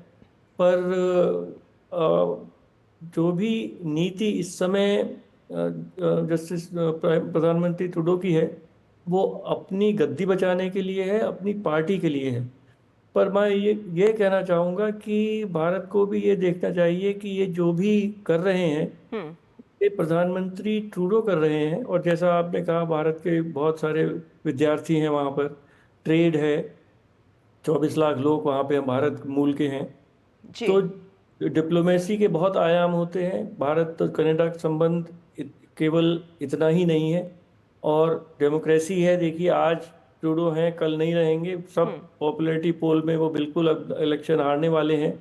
पर जो भी नीति इस समय जस्टिस प्रधानमंत्री ट्रूडो की है, वो अपनी गद्दी बचाने के लिए है, अपनी पार्टी के लिए है। पर मैं ये कहना चाहूँगा कि भारत को भी ये देखना चाहिए कि ये जो भी कर रहे हैं ये प्रधानमंत्री ट्रूडो कर रहे हैं। और जैसा आपने कहा, भारत के बहुत सारे विद्यार्थी हैं वहाँ पर, ट्रेड है, 24 लाख लोग वहाँ पे भारत मूल के हैं। तो डिप्लोमेसी के बहुत आयाम होते हैं। भारत तो कनाडा का संबंध केवल इतना ही नहीं है, और डेमोक्रेसी है। देखिए आज ट्रूडो हैं, कल नहीं रहेंगे। सब पॉपुलैरिटी पोल में वो बिल्कुल अब इलेक्शन हारने वाले हैं,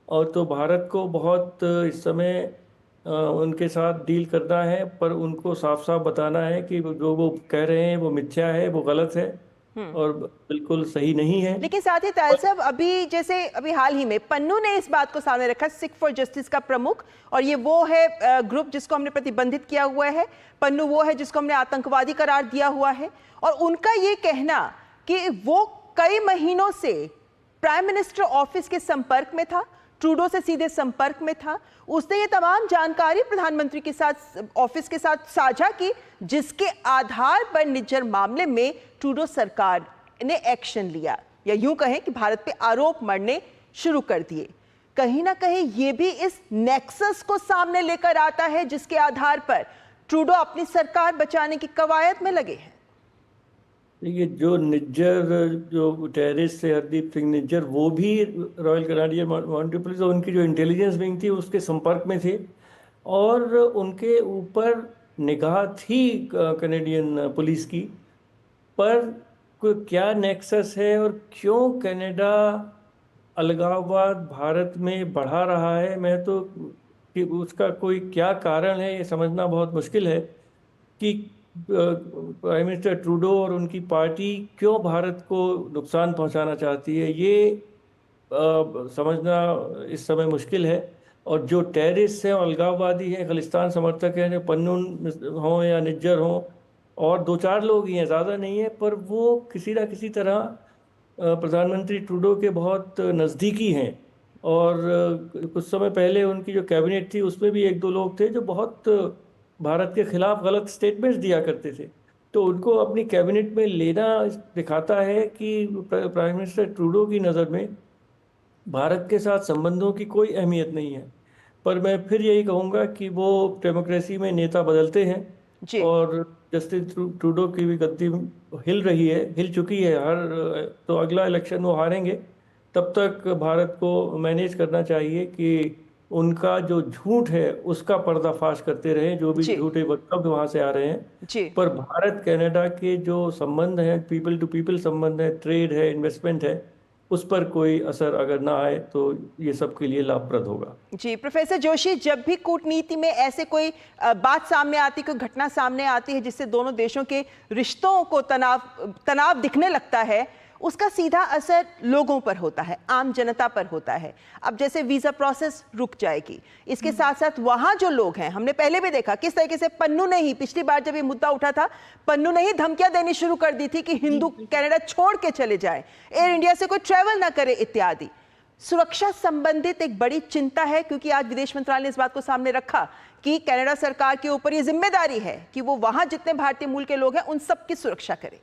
और तो भारत को बहुत इस समय उनके साथ डील करना है, पर उनको साफ साफ बताना है कि जो वो कह रहे हैं वो मिथ्या है, वो गलत है और बिल्कुल सही नहीं है। लेकिन साथ ही ताहिल साहब, अभी हाल ही में पन्नू ने इस बात को सामने रखा, सिख फॉर जस्टिस का प्रमुख, और ये वो है ग्रुप जिसको हमने प्रतिबंधित किया हुआ है। पन्नू वो है जिसको हमने आतंकवादी करार दिया हुआ है, और उनका ये कहना कि वो कई महीनों से प्राइम मिनिस्टर ऑफिस के संपर्क में था, ट्रूडो से सीधे संपर्क में था, उसने ये तमाम जानकारी प्रधानमंत्री के साथ, ऑफिस के साथ साझा की, जिसके आधार पर निज्जर मामले में ट्रूडो सरकार ने एक्शन लिया, या यूं कहें कि भारत पे आरोप मढ़ने शुरू कर दिए। कहीं ना कहीं ये भी इस नेक्सस को सामने लेकर आता है जिसके आधार पर ट्रूडो अपनी सरकार बचाने की कवायद में लगे हैं। देखिए, जो निज्जर, जो टेररिस्ट है हरदीप सिंह निज्जर, वो भी रॉयल कैनेडियन माउंटेड पुलिस और उनकी जो इंटेलिजेंस विंग थी उसके संपर्क में थे, और उनके ऊपर निगाह थी कैनेडियन पुलिस की। पर कोई क्या नेक्सस है और क्यों कनाडा अलगाववाद भारत में बढ़ा रहा है, मैं तो कि उसका कोई क्या कारण है ये समझना बहुत मुश्किल है कि प्राइम मिनिस्टर ट्रूडो और उनकी पार्टी क्यों भारत को नुकसान पहुंचाना चाहती है, ये समझना इस समय मुश्किल है। और जो टेररिस्ट हैं, अलगाववादी हैं, खालिस्तान समर्थक हैं, जो पन्नून हों या निज्जर हों, और 2-4 लोग ही हैं, ज़्यादा नहीं है, पर वो किसी ना किसी तरह प्रधानमंत्री ट्रूडो के बहुत नज़दीकी हैं। और कुछ समय पहले उनकी जो कैबिनेट थी उसमें भी 1-2 लोग थे जो बहुत भारत के खिलाफ गलत स्टेटमेंट्स दिया करते थे। तो उनको अपनी कैबिनेट में लेना दिखाता है कि प्राइम मिनिस्टर ट्रूडो की नज़र में भारत के साथ संबंधों की कोई अहमियत नहीं है। पर मैं फिर यही कहूँगा कि वो डेमोक्रेसी में नेता बदलते हैं, और जस्टिन ट्रूडो की भी गद्दी हिल चुकी है। तो अगला इलेक्शन वो हारेंगे, तब तक भारत को मैनेज करना चाहिए कि उनका जो झूठ है उसका पर्दाफाश करते रहे, जो भी झूठे वक्तव्य वहाँ से आ रहे हैं। पर भारत कनाडा के जो संबंध हैं, पीपल टू पीपल संबंध है, ट्रेड है, इन्वेस्टमेंट है, उस पर कोई असर अगर ना आए तो ये सबके लिए लाभप्रद होगा। जी प्रोफेसर जोशी, जब भी कूटनीति में ऐसे कोई बात सामने आती, कोई घटना सामने आती है जिससे दोनों देशों के रिश्तों को तनाव दिखने लगता है, उसका सीधा असर लोगों पर होता है, आम जनता पर होता है। अब जैसे वीजा प्रोसेस रुक जाएगी, इसके साथ साथ वहां जो लोग हैं, हमने पहले भी देखा किस तरीके से पन्नू ने ही, पिछली बार जब ये मुद्दा उठा था, पन्नू ने ही धमकियां देनी शुरू कर दी थी कि हिंदू कनाडा छोड़ के चले जाए, एयर इंडिया से कोई ट्रेवल ना करे इत्यादि। सुरक्षा संबंधित एक बड़ी चिंता है, क्योंकि आज विदेश मंत्रालय ने इस बात को सामने रखा कि कनाडा सरकार के ऊपर ये जिम्मेदारी है कि वो वहां जितने भारतीय मूल के लोग हैं उन सबकी सुरक्षा करे।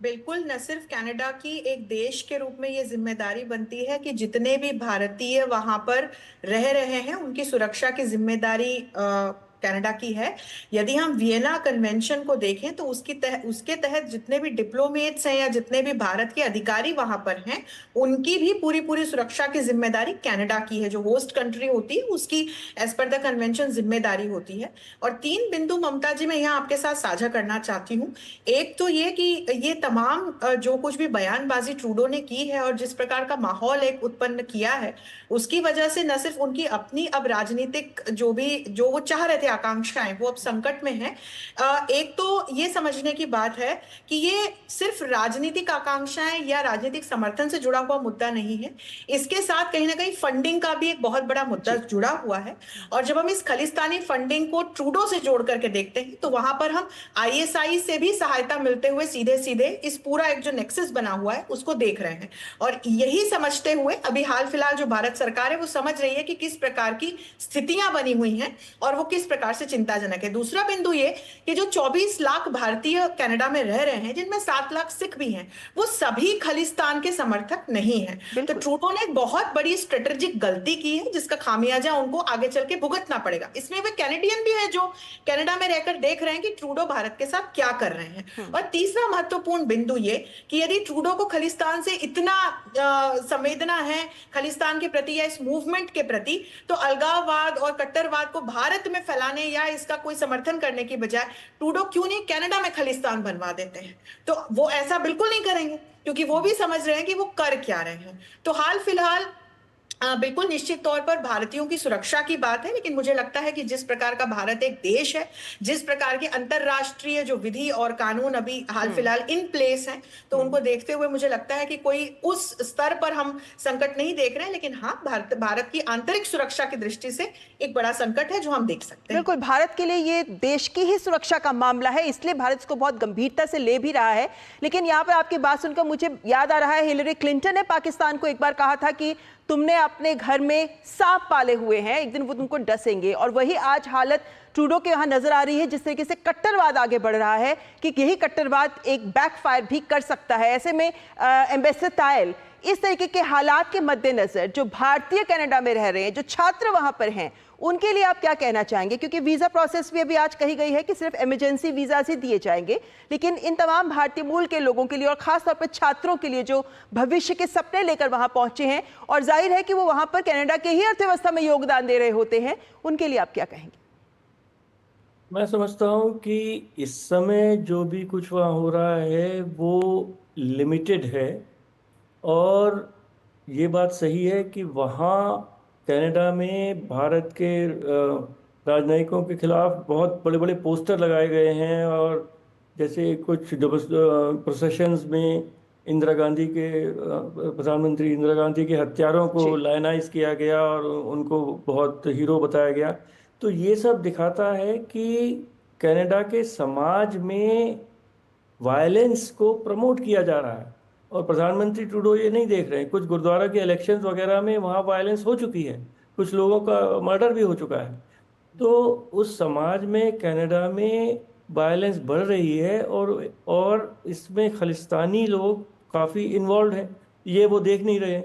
बिल्कुल, न सिर्फ कनाडा की एक देश के रूप में ये जिम्मेदारी बनती है कि जितने भी भारतीय वहां पर रह रहे हैं उनकी सुरक्षा की जिम्मेदारी कनाडा की है। यदि हम वियना कन्वेंशन को देखें तो उसके तहत जितने भी डिप्लोमेट्स हैं या जितने भी भारत के अधिकारी वहां पर हैं, उनकी भी पूरी सुरक्षा की जिम्मेदारी कनाडा की है। जो होस्ट कंट्री होती है उसकी एज पर द कन्वेंशन जिम्मेदारी होती है। और 3 बिंदु ममता जी मैं यहाँ आपके साथ साझा करना चाहती हूँ। एक तो ये कि ये तमाम जो कुछ भी बयानबाजी ट्रूडो ने की है और जिस प्रकार का माहौल एक उत्पन्न किया है, उसकी वजह से न सिर्फ उनकी अपनी अब राजनीतिक जो वो चाह रहे थे आकांक्षाएं, वो अब संकट में है। एक तो ये समझने की बात है कि ये सिर्फ राजनीतिक आकांक्षाएं या राजनीतिक समर्थन से जुड़ा हुआ मुद्दा नहीं है, इसके साथ कहीं ना कहीं फंडिंग का भी एक बहुत बड़ा मुद्दा जुड़ा हुआ है। और जब हम इस खालिस्तानी फंडिंग को ट्रूडो से जोड़ करके देखते हैं तो वहां पर हम ISI से भी सहायता मिलते हुए सीधे सीधे इस पूरा एक जो नेक्सस बना हुआ है उसको देख रहे हैं। और यही समझते हुए अभी हाल फिलहाल जो भारत सरकार है वो समझ रही है कि किस प्रकार की स्थितियां बनी हुई हैं और वो किस प्रकार से चिंताजनक है। दूसरा बिंदु ये कि जो 24 लाख भारतीय कनाडा में रह रहे हैं, जिनमें 7 लाख सिख भी हैं, वो सभी खालिस्तान के समर्थक नहीं है। तो ट्रूडो ने एक बहुत बड़ी स्ट्रेटेजिक गलती की है जिसका खामियाजा उनको आगे चल के भुगतना पड़ेगा। इसमें वे कैनेडियन भी है जो कनाडा में रहकर देख रहे हैं कि ट्रूडो भारत के साथ क्या कर रहे हैं। और तीसरा महत्वपूर्ण बिंदु ये कि यदि ट्रूडो को खालिस्तान से इतना संवेदना है खालिस्तान के प्रति या इस मूवमेंट के प्रति, तो अलगाववाद और कट्टरवाद को भारत में फैलाने या इसका कोई समर्थन करने की बजाय ट्रूडो क्यों नहीं कनाडा में खालिस्तान बनवा देते हैं। तो वो ऐसा बिल्कुल नहीं करेंगे क्योंकि वो भी समझ रहे हैं कि वो कर क्या रहे हैं। तो हाल फिलहाल बिल्कुल निश्चित तौर पर भारतीयों की सुरक्षा की बात है, लेकिन मुझे लगता है कि जिस प्रकार का भारत एक देश है, जिस प्रकार के अंतरराष्ट्रीय जो विधि और कानून अभी हाल फिलहाल इन प्लेस हैं, तो उनको देखते हुए मुझे लगता है कि कोई उस स्तर पर हम संकट नहीं देख रहे हैं। लेकिन हाँ, भारत की आंतरिक सुरक्षा की दृष्टि से एक बड़ा संकट है जो हम देख सकते हैं। बिल्कुल, भारत के लिए ये देश की ही सुरक्षा का मामला है, इसलिए भारत इसको बहुत गंभीरता से ले भी रहा है। लेकिन यहाँ पर आपकी बात सुनकर मुझे याद आ रहा है, हिलरी क्लिंटन ने पाकिस्तान को एक बार कहा था कि तुमने अपने घर में सांप पाले हुए हैं, एक दिन वो तुमको डसेंगे। और वही आज हालत ट्रूडो के यहाँ नजर आ रही है, जिस तरीके से कट्टरवाद आगे बढ़ रहा है कि यही कट्टरवाद एक बैकफायर भी कर सकता है। ऐसे में एम्बेसडर तायल, इस तरीके के हालात के मद्देनजर जो भारतीय कनाडा में रह रहे हैं, जो छात्र वहां पर हैं, उनके लिए आप क्या कहना चाहेंगे? क्योंकि वीजा प्रोसेस भी अभी आज कही गई है कि सिर्फ इमरजेंसी वीजा ही दिए जाएंगे, लेकिन इन तमाम भारतीय मूल के लोगों के लिए और खासतौर पर छात्रों के लिए जो भविष्य के सपने लेकर वहां पहुंचे हैं और जाहिर है कि वो वहां पर कनाडा के ही अर्थव्यवस्था में योगदान दे रहे होते हैं, उनके लिए आप क्या कहेंगे? मैं समझता हूँ कि इस समय जो भी कुछ वहाँ हो रहा है वो लिमिटेड है, और ये बात सही है कि वहाँ कनाडा में भारत के राजनयिकों के खिलाफ बहुत बड़े बड़े पोस्टर लगाए गए हैं, और जैसे कुछ प्रोसेशंस में इंदिरा गांधी के प्रधानमंत्री इंदिरा गांधी के हत्यारों को लायनाइज किया गया और उनको बहुत हीरो बताया गया। तो ये सब दिखाता है कि कनाडा के समाज में वायलेंस को प्रमोट किया जा रहा है, और प्रधानमंत्री ट्रूडो ये नहीं देख रहे हैं। कुछ गुरुद्वारा के इलेक्शंस वगैरह में वहाँ वायलेंस हो चुकी है, कुछ लोगों का मर्डर भी हो चुका है। तो उस समाज में कनाडा में वायलेंस बढ़ रही है, और इसमें खालिस्तानी लोग काफ़ी इन्वॉल्व हैं, ये वो देख नहीं रहे।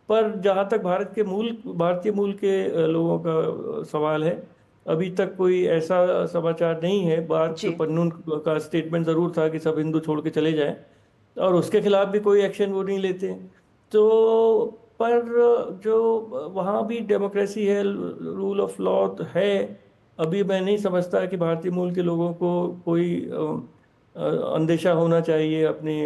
पर जहाँ तक भारतीय मूल के लोगों का सवाल है, अभी तक कोई ऐसा समाचार नहीं है। बात पन्नून का स्टेटमेंट ज़रूर था कि सब हिंदू छोड़ के चले जाएं, और उसके खिलाफ भी कोई एक्शन वो नहीं लेते। तो पर जो वहाँ भी डेमोक्रेसी है, रूल ऑफ लॉ है। अभी मैं नहीं समझता कि भारतीय मूल के लोगों को कोई अंदेशा होना चाहिए अपनी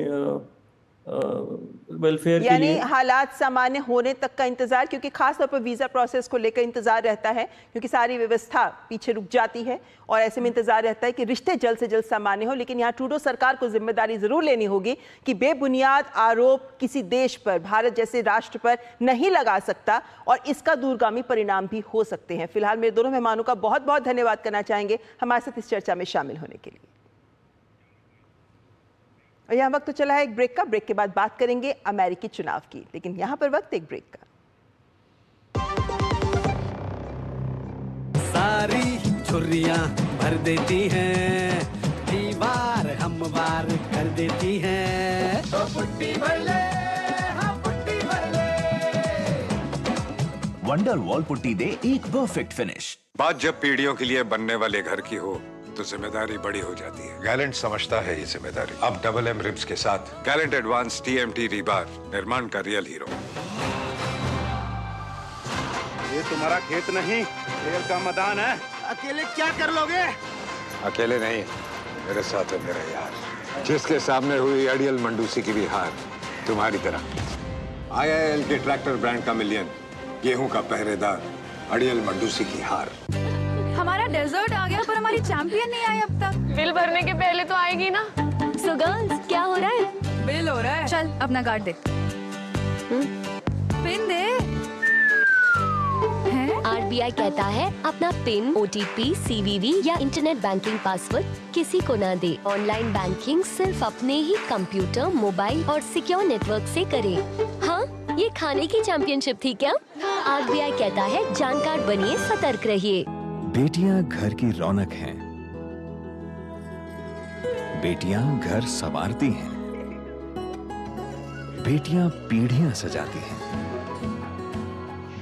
वेलफेयर के लिए। यानी हालात सामान्य होने तक का इंतजार, क्योंकि खासतौर पर वीजा प्रोसेस को लेकर इंतजार रहता है, क्योंकि सारी व्यवस्था पीछे रुक जाती है, और ऐसे में इंतजार रहता है कि रिश्ते जल्द से जल्द सामान्य हो। लेकिन यहाँ ट्रूडो सरकार को जिम्मेदारी जरूर लेनी होगी कि बेबुनियाद आरोप किसी देश पर, भारत जैसे राष्ट्र पर नहीं लगा सकता, और इसका दूरगामी परिणाम भी हो सकते हैं। फिलहाल मेरे दोनों मेहमानों का बहुत बहुत धन्यवाद करना चाहेंगे हमारे साथ इस चर्चा में शामिल होने के लिए। और यहाँ वक्त तो चला है एक ब्रेक का। ब्रेक के बाद बात करेंगे अमेरिकी चुनाव की, लेकिन यहाँ पर वक्त एक ब्रेक का। सारी छुर्रियां भर देती हैं, दीवार हमवार कर देती हैं। तो पुट्टी भर ले, हाँ पुट्टी भर ले। वंडर वॉल पुट्टी दे एक परफेक्ट फिनिश। बात जब पीढ़ियों के लिए बनने वाले घर की हो तो जिम्मेदारी बड़ी हो जाती है। गैलेंट समझता है ये जिम्मेदारी। अब डबल एम रिब्स के साथ गैलेंट एडवांस TMT रीबार, निर्माण का रियल हीरो। ये तुम्हारा खेत नहीं, खेल का मैदान है। अकेले क्या कर लोगे? अकेले नहीं, मेरे साथ है मेरा यार, जिसके सामने हुई अड़ियल मंडूसी की भी हार तुम्हारी तरह। IIL के ट्रैक्टर ब्रांड का मिलियन, गेहूं का पहरेदार, अड़ियल मंडूसी की हार। हमारा डेजर्ट आ गया, पर हमारी चैंपियन नहीं आई अब तक। बिल भरने के पहले तो आएगी ना। सो गर्ल्स, क्या हो रहा है? बिल हो रहा है। चल अपना कार्ड दे। पिन दे। RBI कहता है अपना पिन, OTP, CVV या इंटरनेट बैंकिंग पासवर्ड किसी को ना दे। ऑनलाइन बैंकिंग सिर्फ अपने ही कंप्यूटर, मोबाइल और सिक्योर नेटवर्क से करें। हाँ, ये खाने की चैंपियनशिप थी क्या? RBI कहता है जानकार बनिए, सतर्क रहिए। बेटियां घर की रौनक हैं। बेटियां घर संवारती हैं। बेटियां पीढ़ियां सजाती हैं।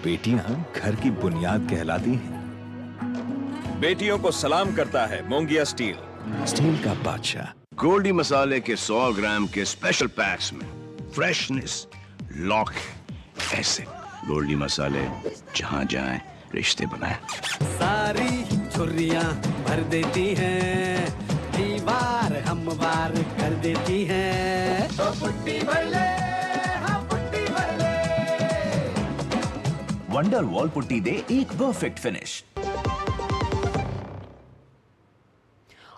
बेटियां घर की बुनियाद कहलाती हैं। बेटियों को सलाम करता है मोंगिया स्टील, स्टील का बादशाह। गोल्डी मसाले के 100 ग्राम के स्पेशल पैक्स में फ्रेशनेस लॉक है। ऐसे गोल्डी मसाले जहां जाएं रिश्ते बनाए। सारी छुर्रियां भर देती हैं, दीवार हमवार कर देती हैं। तो पुट्टी भर ले, हाँ पुट्टी भर ले। वंडर वॉल पुट्टी दे एक परफेक्ट फिनिश।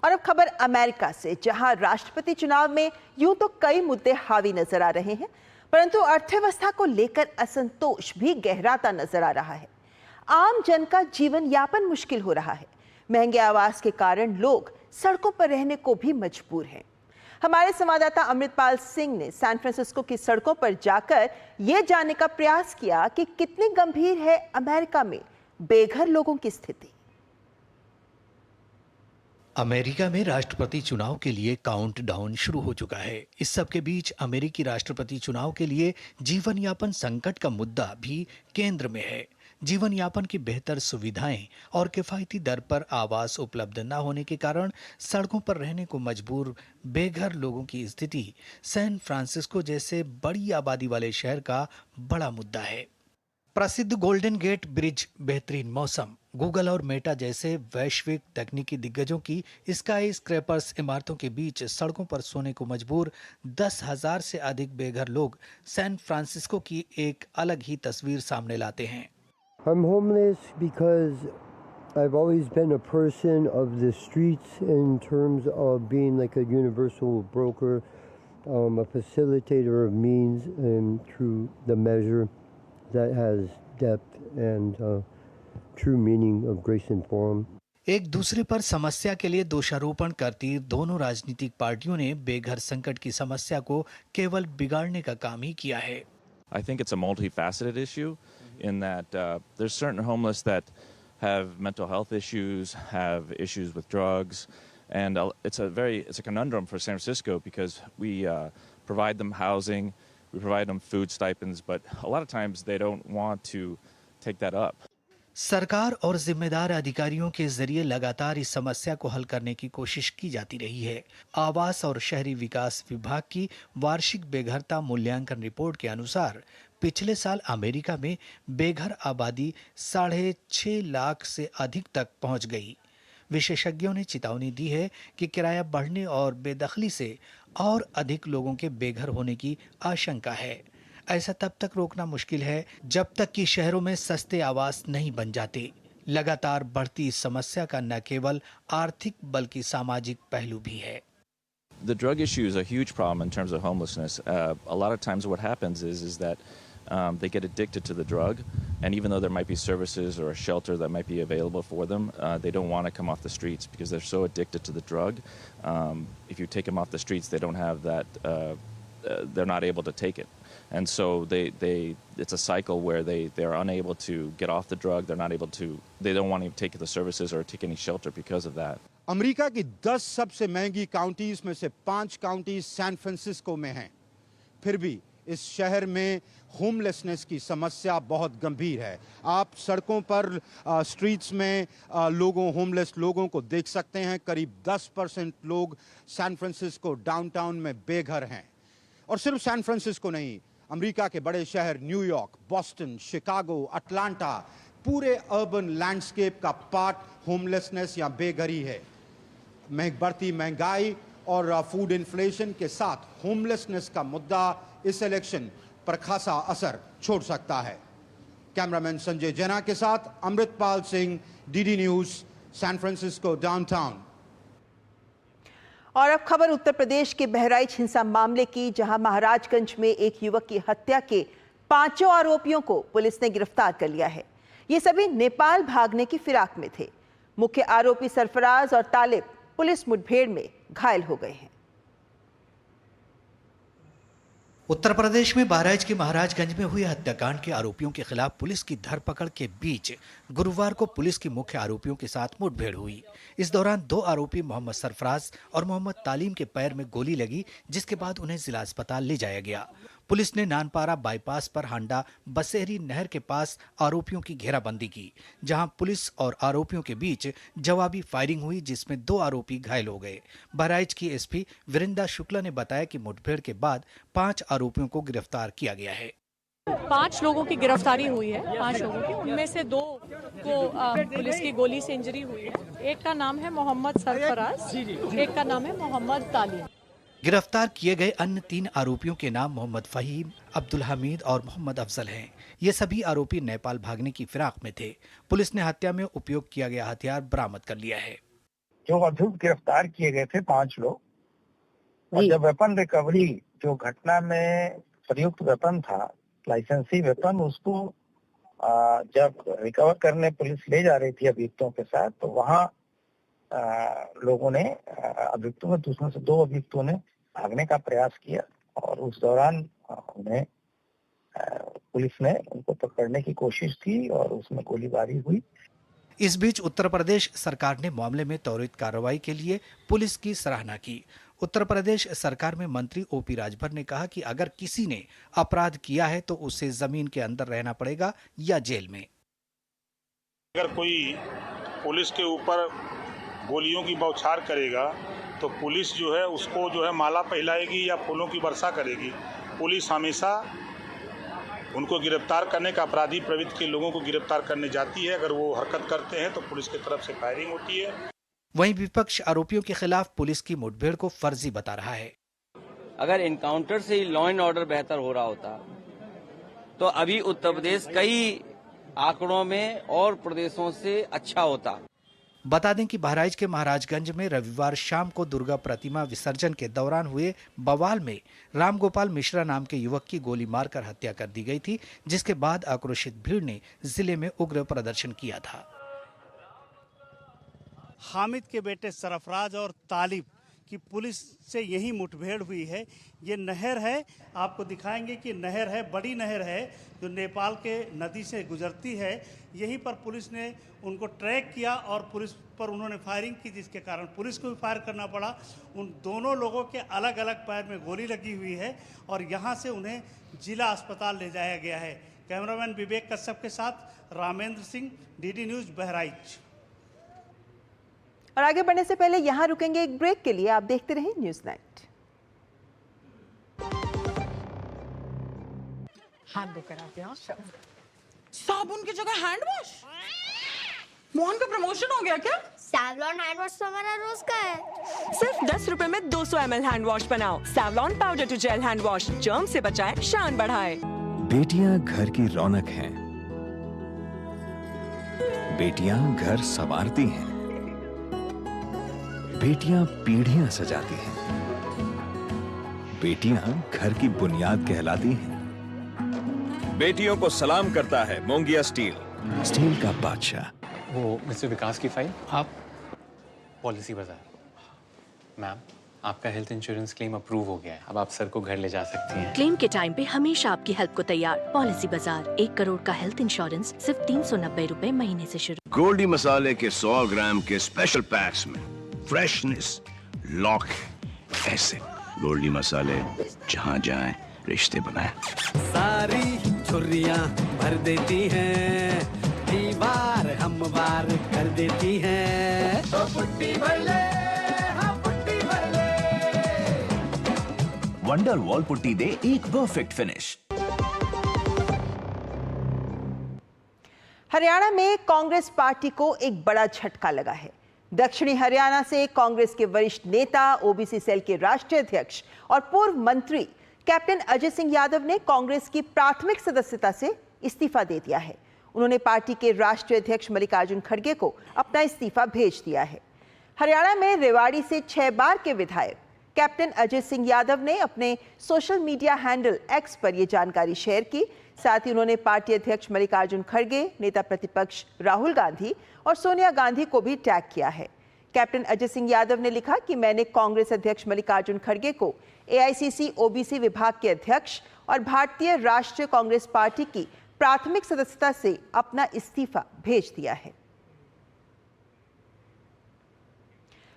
और अब खबर अमेरिका से, जहां राष्ट्रपति चुनाव में यूं तो कई मुद्दे हावी नजर आ रहे हैं, परंतु अर्थव्यवस्था को लेकर असंतोष भी गहराता नजर आ रहा है। आम जन का जीवन यापन मुश्किल हो रहा है। महंगे आवास के कारण लोग सड़कों पर रहने को भी मजबूर हैं। हमारे संवाददाता अमृतपाल सिंह ने सैन फ्रांसिस्को की सड़कों पर जाकर ये जानने का प्रयास किया कि कितनी गंभीर है अमेरिका में बेघर लोगों की स्थिति। अमेरिका में राष्ट्रपति चुनाव के लिए काउंटडाउन शुरू हो चुका है। इस सब के बीच अमेरिकी राष्ट्रपति चुनाव के लिए जीवन यापन संकट का मुद्दा भी केंद्र में है। जीवन यापन की बेहतर सुविधाएं और किफायती दर पर आवास उपलब्ध न होने के कारण सड़कों पर रहने को मजबूर बेघर लोगों की स्थिति सैन फ्रांसिस्को जैसे बड़ी आबादी वाले शहर का बड़ा मुद्दा है। प्रसिद्ध गोल्डन गेट ब्रिज, बेहतरीन मौसम, गूगल और मेटा जैसे वैश्विक तकनीकी दिग्गजों की स्काई स्क्रैपर्स इमारतों के बीच सड़कों पर सोने को मजबूर 10,000 से अधिक बेघर लोग सैन फ्रांसिस्को की एक अलग ही तस्वीर सामने लाते हैं। I'm homeless because I've always been a person of the streets in terms of being like a universal broker, a facilitator of means and through the measure that has depth and true meaning of grace and forum. एक दूसरे पर समस्या के लिए दोषारोपण करती दोनों राजनीतिक पार्टियों ने बेघर संकट की समस्या को केवल बिगाड़ने का काम ही किया है। I think it's a multifaceted issue in that there's certain homeless that have mental health issues, have issues with drugs, and it's a conundrum for San Francisco because we provide them housing, we provide them food stipends, but a lot of times they don't want to take that up. सरकार और जिम्मेदार अधिकारियों के जरिए लगातार इस समस्या को हल करने की कोशिश की जाती रही है। आवास और शहरी विकास विभाग की वार्षिक बेघरता मूल्यांकन रिपोर्ट के अनुसार पिछले साल अमेरिका में बेघर आबादी 6.5 लाख से अधिक तक पहुंच गई। विशेषज्ञों ने चेतावनी दी है कि किराया बढ़ने और बेदखली से और अधिक लोगों के बेघर होने की आशंका है। ऐसा तब तक रोकना मुश्किल है जब तक कि शहरों में सस्ते आवास नहीं बन जाते। लगातार बढ़ती इस समस्या का न केवल आर्थिक बल्कि सामाजिक पहलू भी है। The drug issue is a huge problem in terms of homelessness. A lot of times what happens is that they get addicted to the drug, and even though there might be services or a shelter that might be available for them, they don't want to come off the streets because they're so addicted to the drug. If you take them off the streets, they don't have that, they're not able to take it. And so it's a cycle where they're unable to get off the drug, they don't want to take the services or take any shelter because of that. America की 10 सबसे महंगी counties में से 5 counties San Francisco में हैं। फिर भी इस शहर में होमलेसनेस की समस्या बहुत गंभीर है। आप सड़कों पर स्ट्रीट्स में होमलेस लोगों को देख सकते हैं। करीब 10% लोग सैन फ्रांसिस्को डाउनटाउन में बेघर हैं। और सिर्फ सैन फ्रांसिस्को नहीं, अमेरिका के बड़े शहर न्यूयॉर्क, बॉस्टन, शिकागो, अटलांटा, पूरे अर्बन लैंडस्केप का पार्ट होमलेसनेस या बेघरी है। बढ़ती महंगाई और फूड इन्फ्लेशन के साथ होमलेसनेस का मुद्दा इस इलेक्शन पर खासा असर छोड़ सकता है। कैमरामैन संजय जैना के साथ Amritpal Singh, DD news, San Francisco downtown. और अब खबर उत्तर प्रदेश के बहराइच हिंसा मामले की, जहां महाराजगंज में एक युवक की हत्या के 5 आरोपियों को पुलिस ने गिरफ्तार कर लिया है। ये सभी नेपाल भागने की फिराक में थे। मुख्य आरोपी सरफराज और तालिब पुलिस मुठभेड़ में घायल हो गए हैं। उत्तर प्रदेश में बहराइच के महाराजगंज में हुए हत्याकांड के आरोपियों के खिलाफ पुलिस की धरपकड़ के बीच गुरुवार को पुलिस की मुख्य आरोपियों के साथ मुठभेड़ हुई। इस दौरान 2 आरोपी मोहम्मद सरफराज और मोहम्मद तालीम के पैर में गोली लगी, जिसके बाद उन्हें जिला अस्पताल ले जाया गया। पुलिस ने नानपारा बाईपास पर हांडा बसेहरी नहर के पास आरोपियों की घेराबंदी की, जहां पुलिस और आरोपियों के बीच जवाबी फायरिंग हुई, जिसमें 2 आरोपी घायल हो गए। बहराइच की एसपी वृंदा शुक्ला ने बताया कि मुठभेड़ के बाद 5 आरोपियों को गिरफ्तार किया गया है। 5 लोगों की गिरफ्तारी हुई है। 5 लोगों की, उनमें से 2 को पुलिस की गोली से इंजरी हुई है। एक का नाम है मोहम्मद सरफराज, एक का नाम है मोहम्मद तालीम। गिरफ्तार किए गए अन्य 3 आरोपियों के नाम मोहम्मद फहीम, अब्दुल हमीद और मोहम्मद अफजल हैं। ये सभी आरोपी नेपाल भागने की फिराक में थे। पुलिस ने हत्या में उपयोग किया गया हथियार बरामद कर लिया है। जो अभियुक्त गिरफ्तार किए गए थे 5 लोग, और जब वेपन रिकवरी जो घटना में प्रयुक्त वेपन था, लाइसेंसी वेपन, उसको जब रिकवर करने पुलिस ले जा रही थी अभियुक्तों के साथ, तो वहाँ लोगों ने अभियुक्तों में दूसरों से 2 अभियुक्तों ने भागने का प्रयास किया और उस दौरान उन्हें पुलिस ने उनको पकड़ने की कोशिश की और उसमें गोलीबारी हुई। इस बीच उत्तर प्रदेश सरकार ने मामले में त्वरित कार्रवाई के लिए पुलिस की सराहना की। उत्तर प्रदेश सरकार में मंत्री ओपी राजभर ने कहा कि अगर किसी ने अपराध किया है तो उसे जमीन के अंदर रहना पड़ेगा या जेल में। अगर कोई पुलिस के ऊपर गोलियों की बौछार करेगा तो पुलिस जो है उसको जो है माला पहनाएगी या फूलों की वर्षा करेगी। पुलिस हमेशा उनको गिरफ्तार करने का, अपराधी प्रवृत्ति के लोगों को गिरफ्तार करने जाती है। अगर वो हरकत करते हैं तो पुलिस की तरफ से फायरिंग होती है। वहीं विपक्ष आरोपियों के खिलाफ पुलिस की मुठभेड़ को फर्जी बता रहा है। अगर इनकाउंटर से ही लॉ एंड ऑर्डर बेहतर हो रहा होता तो अभी उत्तर प्रदेश कई आंकड़ों में और प्रदेशों से अच्छा होता। बता दें कि बहराइच के महाराजगंज में रविवार शाम को दुर्गा प्रतिमा विसर्जन के दौरान हुए बवाल में रामगोपाल मिश्रा नाम के युवक की गोली मारकर हत्या कर दी गई थी, जिसके बाद आक्रोशित भीड़ ने जिले में उग्र प्रदर्शन किया था। हामिद के बेटे सरफराज और तालिब की पुलिस से यही मुठभेड़ हुई है। ये नहर है, आपको दिखाएंगे कि नहर है, बड़ी नहर है जो नेपाल के नदी से गुजरती है। यहीं पर पुलिस ने उनको ट्रैक किया और पुलिस पर उन्होंने फायरिंग की, जिसके कारण पुलिस को भी फायर करना पड़ा। उन दोनों लोगों के अलग अलग पैर में गोली लगी हुई है और यहाँ से उन्हें जिला अस्पताल ले जाया गया है। कैमरामैन विवेक कश्यप के साथ रामेंद्र सिंह, डीडी न्यूज, बहराइच। और आगे बढ़ने से पहले यहाँ रुकेंगे एक ब्रेक के लिए। आप देखते रहें न्यूज़ नाइट। हाथ धोकर आते हैं। साबुन की जगह हैंड वॉश। मोहन का प्रमोशन हो गया क्या? सैवलॉन हैंड वॉश तो हमारा रोज का है। सिर्फ 10 रुपए में 200 ml हैंड वॉश बनाओ। Savlon powder to gel hand wash, germ से बचाए, शान बढ़ाए। बेटियां घर की रौनक हैं। बेटियां घर संवारती हैं। बेटियां पीढ़ियां सजाती हैं। बेटियां घर की बुनियाद कहलाती हैं। बेटियों को सलाम करता है मोंगिया स्टील, स्टील का बादशाह। वो मिस्टर विकास की फाइल। आप पॉलिसी बाजार। मैम, आपका हेल्थ इंश्योरेंस क्लेम अप्रूव हो गया है। अब आप सर को घर ले जा सकती हैं। क्लेम के टाइम पे हमेशा आपकी हेल्प को तैयार। पॉलिसी बाजार, 1 करोड़ का हेल्थ इंश्योरेंस सिर्फ 390 रुपए महीने से शुरू। गोल्डी मसाले के 100 ग्राम के स्पेशल पैक्स में फ्रेशनेस लॉक है। ऐसे गोल्डी मसाले जहां जाएं रिश्ते बनाएं। सारी छुर्रियां भर देती हैं, दीवार हमवार कर देती हैं। तो पुट्टी भर ले, हाँ पुट्टी भर ले। वंडर वॉल पुट्टी दे एक परफेक्ट फिनिश। हरियाणा में कांग्रेस पार्टी को एक बड़ा झटका लगा है। दक्षिणी हरियाणा से कांग्रेस के वरिष्ठ नेता, ओबीसी सेल के राष्ट्रीय अध्यक्ष और पूर्व मंत्री कैप्टन अजय सिंह यादव ने कांग्रेस की प्राथमिक सदस्यता से इस्तीफा दे दिया है। उन्होंने पार्टी के राष्ट्रीय अध्यक्ष मल्लिकार्जुन खड़गे को अपना इस्तीफा भेज दिया है। हरियाणा में रेवाड़ी से 6 बार के विधायक कैप्टन अजय सिंह यादव ने अपने सोशल मीडिया हैंडल एक्स पर यह जानकारी शेयर की। साथ ही उन्होंने पार्टी अध्यक्ष मल्लिकार्जुन खड़गे, नेता प्रतिपक्ष राहुल गांधी और सोनिया गांधी को भी टैग किया है। कैप्टन अजय सिंह यादव ने लिखा कि मैंने कांग्रेस अध्यक्ष मल्लिकार्जुन खड़गे को एआईसीसी ओबीसी विभाग के अध्यक्ष और भारतीय राष्ट्रीय कांग्रेस पार्टी की प्राथमिक सदस्यता से अपना इस्तीफा भेज दिया है।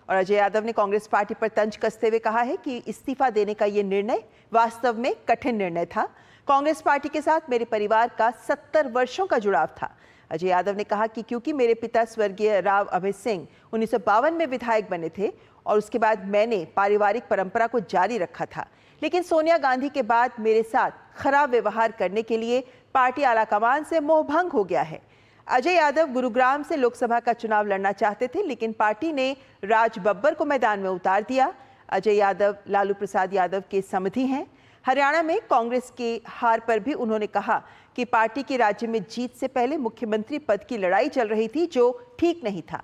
और अजय यादव ने कांग्रेस पार्टी पर तंज कसते हुए कहा है कि इस्तीफा देने का यह निर्णय वास्तव में कठिन निर्णय था। कांग्रेस पार्टी के साथ मेरे परिवार का 70 वर्षों का जुड़ाव था। अजय यादव ने कहा कि क्योंकि मेरे पिता स्वर्गीय राव अभय सिंह 1952 में विधायक बने थे और उसके बाद मैंने पारिवारिक परंपरा को जारी रखा था, लेकिन सोनिया गांधी के बाद मेरे साथ खराब व्यवहार करने के लिए पार्टी आलाकमान से मोहभंग हो गया है। अजय यादव गुरुग्राम से लोकसभा का चुनाव लड़ना चाहते थे, लेकिन पार्टी ने राज बब्बर को मैदान में उतार दिया। अजय यादव लालू प्रसाद यादव के समर्थी हैं। हरियाणा में कांग्रेस के हार पर भी उन्होंने कहा कि पार्टी की राज्य में जीत से पहले मुख्यमंत्री पद की लड़ाई चल रही थी, जो ठीक नहीं था।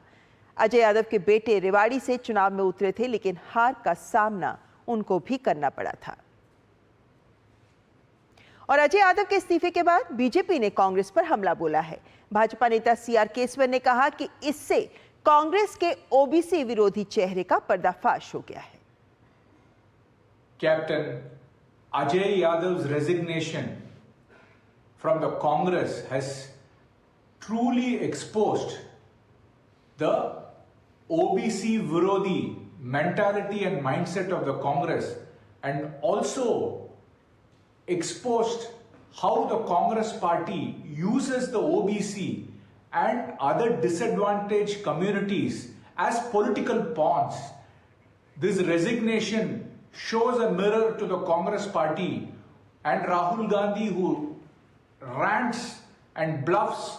अजय यादव के बेटे रेवाड़ी से चुनाव में उतरे थे, लेकिन हार का सामना उनको भी करना पड़ा था। और अजय यादव के इस्तीफे के बाद बीजेपी ने कांग्रेस पर हमला बोला है। भाजपा नेता सीआर केसवर ने कहा कि इससे कांग्रेस के ओबीसी विरोधी चेहरे का पर्दाफाश हो गया है। Captain Ajay Yadav's resignation from the Congress has truly exposed the OBC Virodi mentality and mindset of the Congress, and also exposed how the Congress party uses the OBC and other disadvantaged communities as political pawns. This resignation shows a mirror to the Congress party and Rahul Gandhi, who rants and bluffs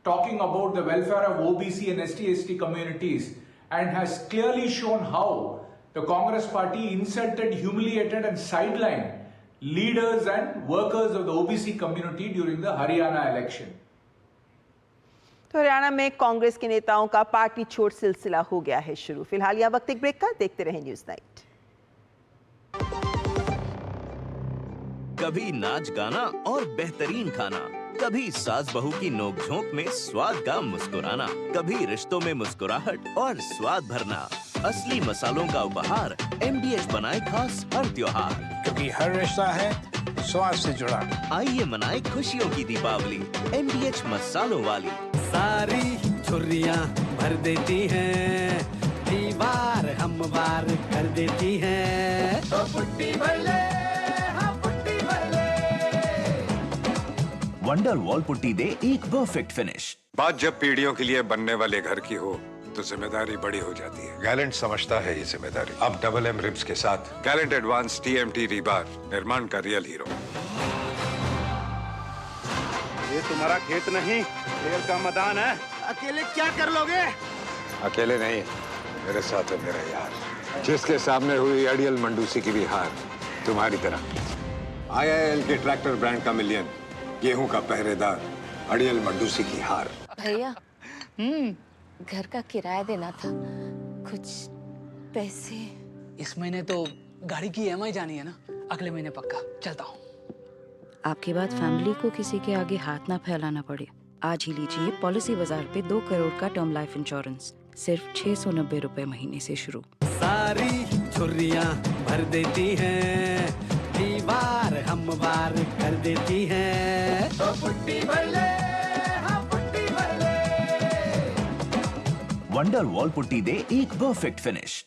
talking about the welfare of OBC and ST communities, and has clearly shown how the Congress party insulted, humiliated and sidelined leaders and workers of the OBC community during the Haryana election. तो हरियाणा में कांग्रेस के नेताओं का party छोड़ सिलसिला हो गया है शुरू। फिलहाल यह वक्त एक ब्रेक का, देखते रहें न्यूज़ नाइट। कभी नाच गाना और बेहतरीन खाना, कभी सास बहू की नोक-झोंक में स्वाद का मुस्कुराना, कभी रिश्तों में मुस्कुराहट और स्वाद भरना। असली मसालों का उपहार MDH बनाए खास हर त्योहार, क्योंकि हर रिश्ता है स्वाद से जुड़ा। आइए मनाए खुशियों की दीपावली MDH मसालों वाली। सारी झुर्रियाँ भर देती हैं, दीवार हमवार कर देती हैं। तो पुट्टी भर ले, हाँ पुट्टी भर ले। वंडर वॉल पुट्टी दे एक परफेक्ट फिनिश। बात जब पीढ़ियों के लिए बनने वाले घर की हो तो जिम्मेदारी बड़ी हो जाती है। गैलेंट समझता है ये जिम्मेदारी। अब डबल M रिब्स के साथ गैलेंट एडवांस TMT रीबार, निर्माण का रियल हीरो। ये तुम्हारा खेत नहीं, खेल का मैदान है। अकेले क्या कर लोगे? अकेले नहीं, मेरे साथ है मेरा यार, जिसके सामने हुई अड़ियल मंडूसी की भी हार तुम्हारी तरह। IIL के ट्रैक्टर ब्रांड का मिलियन, गेहूं का पहरेदार, अड़ियल मंडूसी की हार। भैया, घर का किराया देना था, कुछ पैसे। इस महीने तो गाड़ी की EMI जानी है ना, अगले महीने पक्का। चलता हूँ। आपके बाद फैमिली को किसी के आगे हाथ ना फैलाना पड़े। आज ही लीजिए पॉलिसी बाजार पे 2 करोड़ का टर्म लाइफ इंश्योरेंस, सिर्फ 690 रुपए महीने से शुरू। सारी झुर्रियाँ भर देती हैं, दीवार हमवार कर देती हैं। तो पुट्टी भर ले, हाँ पुट्टी भर ले। वंडर वॉल पुट्टी दे एक परफेक्ट फिनिश।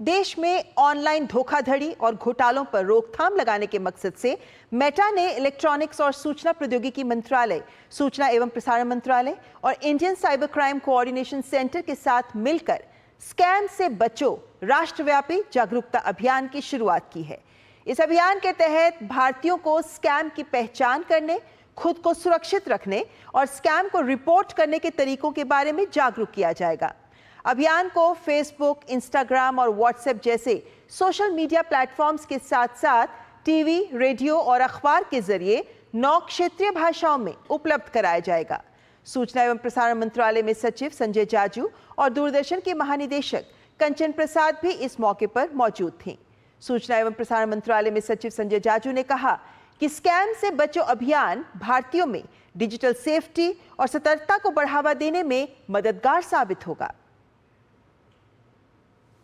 देश में ऑनलाइन धोखाधड़ी और घोटालों पर रोकथाम लगाने के मकसद से मेटा ने इलेक्ट्रॉनिक्स और सूचना प्रौद्योगिकी मंत्रालय, सूचना एवं प्रसारण मंत्रालय और Indian cyber crime coordination centre के साथ मिलकर स्कैम से बचो राष्ट्रव्यापी जागरूकता अभियान की शुरुआत की है। इस अभियान के तहत भारतीयों को स्कैम की पहचान करने, खुद को सुरक्षित रखने और स्कैम को रिपोर्ट करने के तरीकों के बारे में जागरूक किया जाएगा। अभियान को फेसबुक, इंस्टाग्राम और व्हाट्सएप जैसे सोशल मीडिया प्लेटफॉर्म्स के साथ साथ टीवी, रेडियो और अखबार के जरिए 9 क्षेत्रीय भाषाओं में उपलब्ध कराया जाएगा। सूचना एवं प्रसारण मंत्रालय में सचिव संजय जाजू और दूरदर्शन के महानिदेशक कंचन प्रसाद भी इस मौके पर मौजूद थीं। सूचना एवं प्रसारण मंत्रालय में सचिव संजय जाजू ने कहा कि स्कैम से बचो अभियान भारतीयों में डिजिटल सेफ्टी और सतर्कता को बढ़ावा देने में मददगार साबित होगा।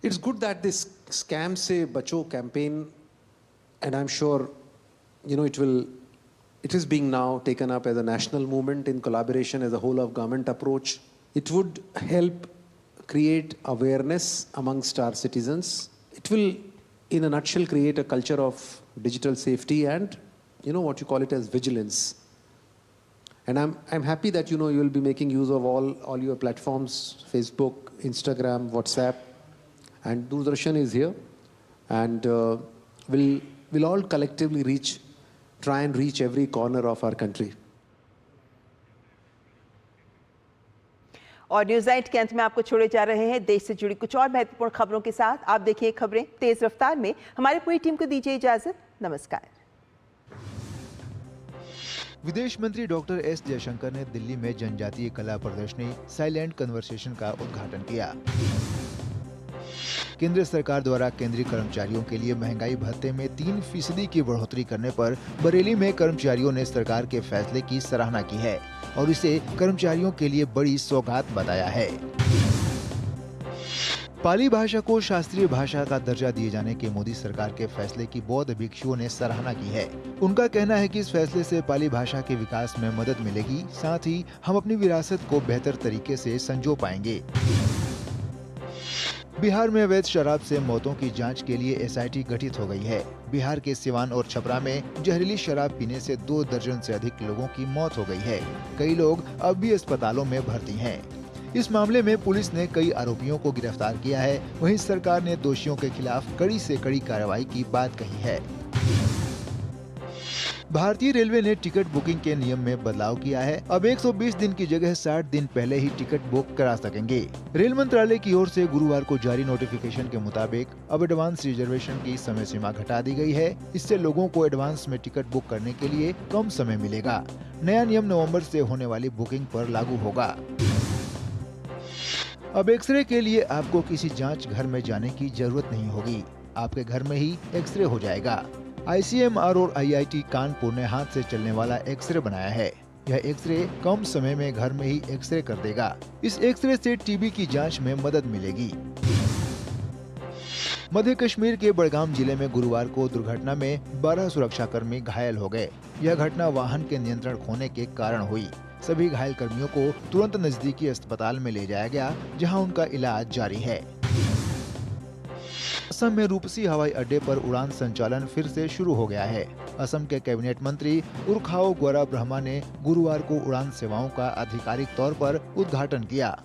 It's good that this scam se bacho campaign, and I'm sure, it is being now taken up as a national movement in collaboration as a whole of government approach. It would help create awareness amongst our citizens. It will, in a nutshell, create a culture of digital safety and, what you call it as vigilance. And I'm happy that, you will be making use of all your platforms, Facebook, Instagram, WhatsApp. And Doordarshan is here, and we'll all collectively try and reach every corner of our country. और news night के अंत में आपको छोड़े जा रहे हैं देश से जुड़ी कुछ और महत्वपूर्ण खबरों के साथ। आप देखिए खबरें तेज रफ्तार में। हमारी पूरी टीम को दीजिए इजाजत। नमस्कार। विदेश मंत्री डॉक्टर एस जयशंकर ने दिल्ली में जनजातीय कला प्रदर्शनी साइलेंट कन्वर्सेशन का उद्घाटन किया। केंद्र सरकार द्वारा केंद्रीय कर्मचारियों के लिए महंगाई भत्ते में 3% की बढ़ोतरी करने पर बरेली में कर्मचारियों ने सरकार के फैसले की सराहना की है और इसे कर्मचारियों के लिए बड़ी सौगात बताया है। पाली भाषा को शास्त्रीय भाषा का दर्जा दिए जाने के मोदी सरकार के फैसले की बौद्ध भिक्षुओं ने सराहना की है। उनका कहना है कि इस फैसले से पाली भाषा के विकास में मदद मिलेगी, साथ ही हम अपनी विरासत को बेहतर तरीके से संजो पाएंगे। बिहार में अवैध शराब से मौतों की जांच के लिए एसआईटी गठित हो गई है। बिहार के सिवान और छपरा में जहरीली शराब पीने से 2 दर्जन से अधिक लोगों की मौत हो गई है। कई लोग अब भी अस्पतालों में भर्ती हैं। इस मामले में पुलिस ने कई आरोपियों को गिरफ्तार किया है। वहीं सरकार ने दोषियों के खिलाफ कड़ी से कड़ी कार्रवाई की बात कही है। भारतीय रेलवे ने टिकट बुकिंग के नियम में बदलाव किया है। अब 120 दिन की जगह 60 दिन पहले ही टिकट बुक करा सकेंगे। रेल मंत्रालय की ओर से गुरुवार को जारी नोटिफिकेशन के मुताबिक अब एडवांस रिजर्वेशन की समय सीमा घटा दी गई है। इससे लोगों को एडवांस में टिकट बुक करने के लिए कम समय मिलेगा। नया नियम नवम्बर से होने वाली बुकिंग पर लागू होगा। अब एक्सरे के लिए आपको किसी जांच घर में जाने की जरूरत नहीं होगी। आपके घर में ही एक्सरे हो जाएगा। ICMR और IIT कानपुर ने हाथ से चलने वाला एक्सरे बनाया है। यह एक्सरे कम समय में घर में ही एक्सरे कर देगा। इस एक्सरे से टीबी की जांच में मदद मिलेगी। मध्य कश्मीर के बड़गाम जिले में गुरुवार को दुर्घटना में 12 सुरक्षाकर्मी घायल हो गए। यह घटना वाहन के नियंत्रण खोने के कारण हुई। सभी घायल कर्मियों को तुरंत नजदीकी अस्पताल में ले जाया गया, जहां उनका इलाज जारी है। असम में रूपसी हवाई अड्डे पर उड़ान संचालन फिर से शुरू हो गया है। असम के कैबिनेट मंत्री उर्खाओ गोरा ब्रह्मा ने गुरुवार को उड़ान सेवाओं का आधिकारिक तौर पर उद्घाटन किया।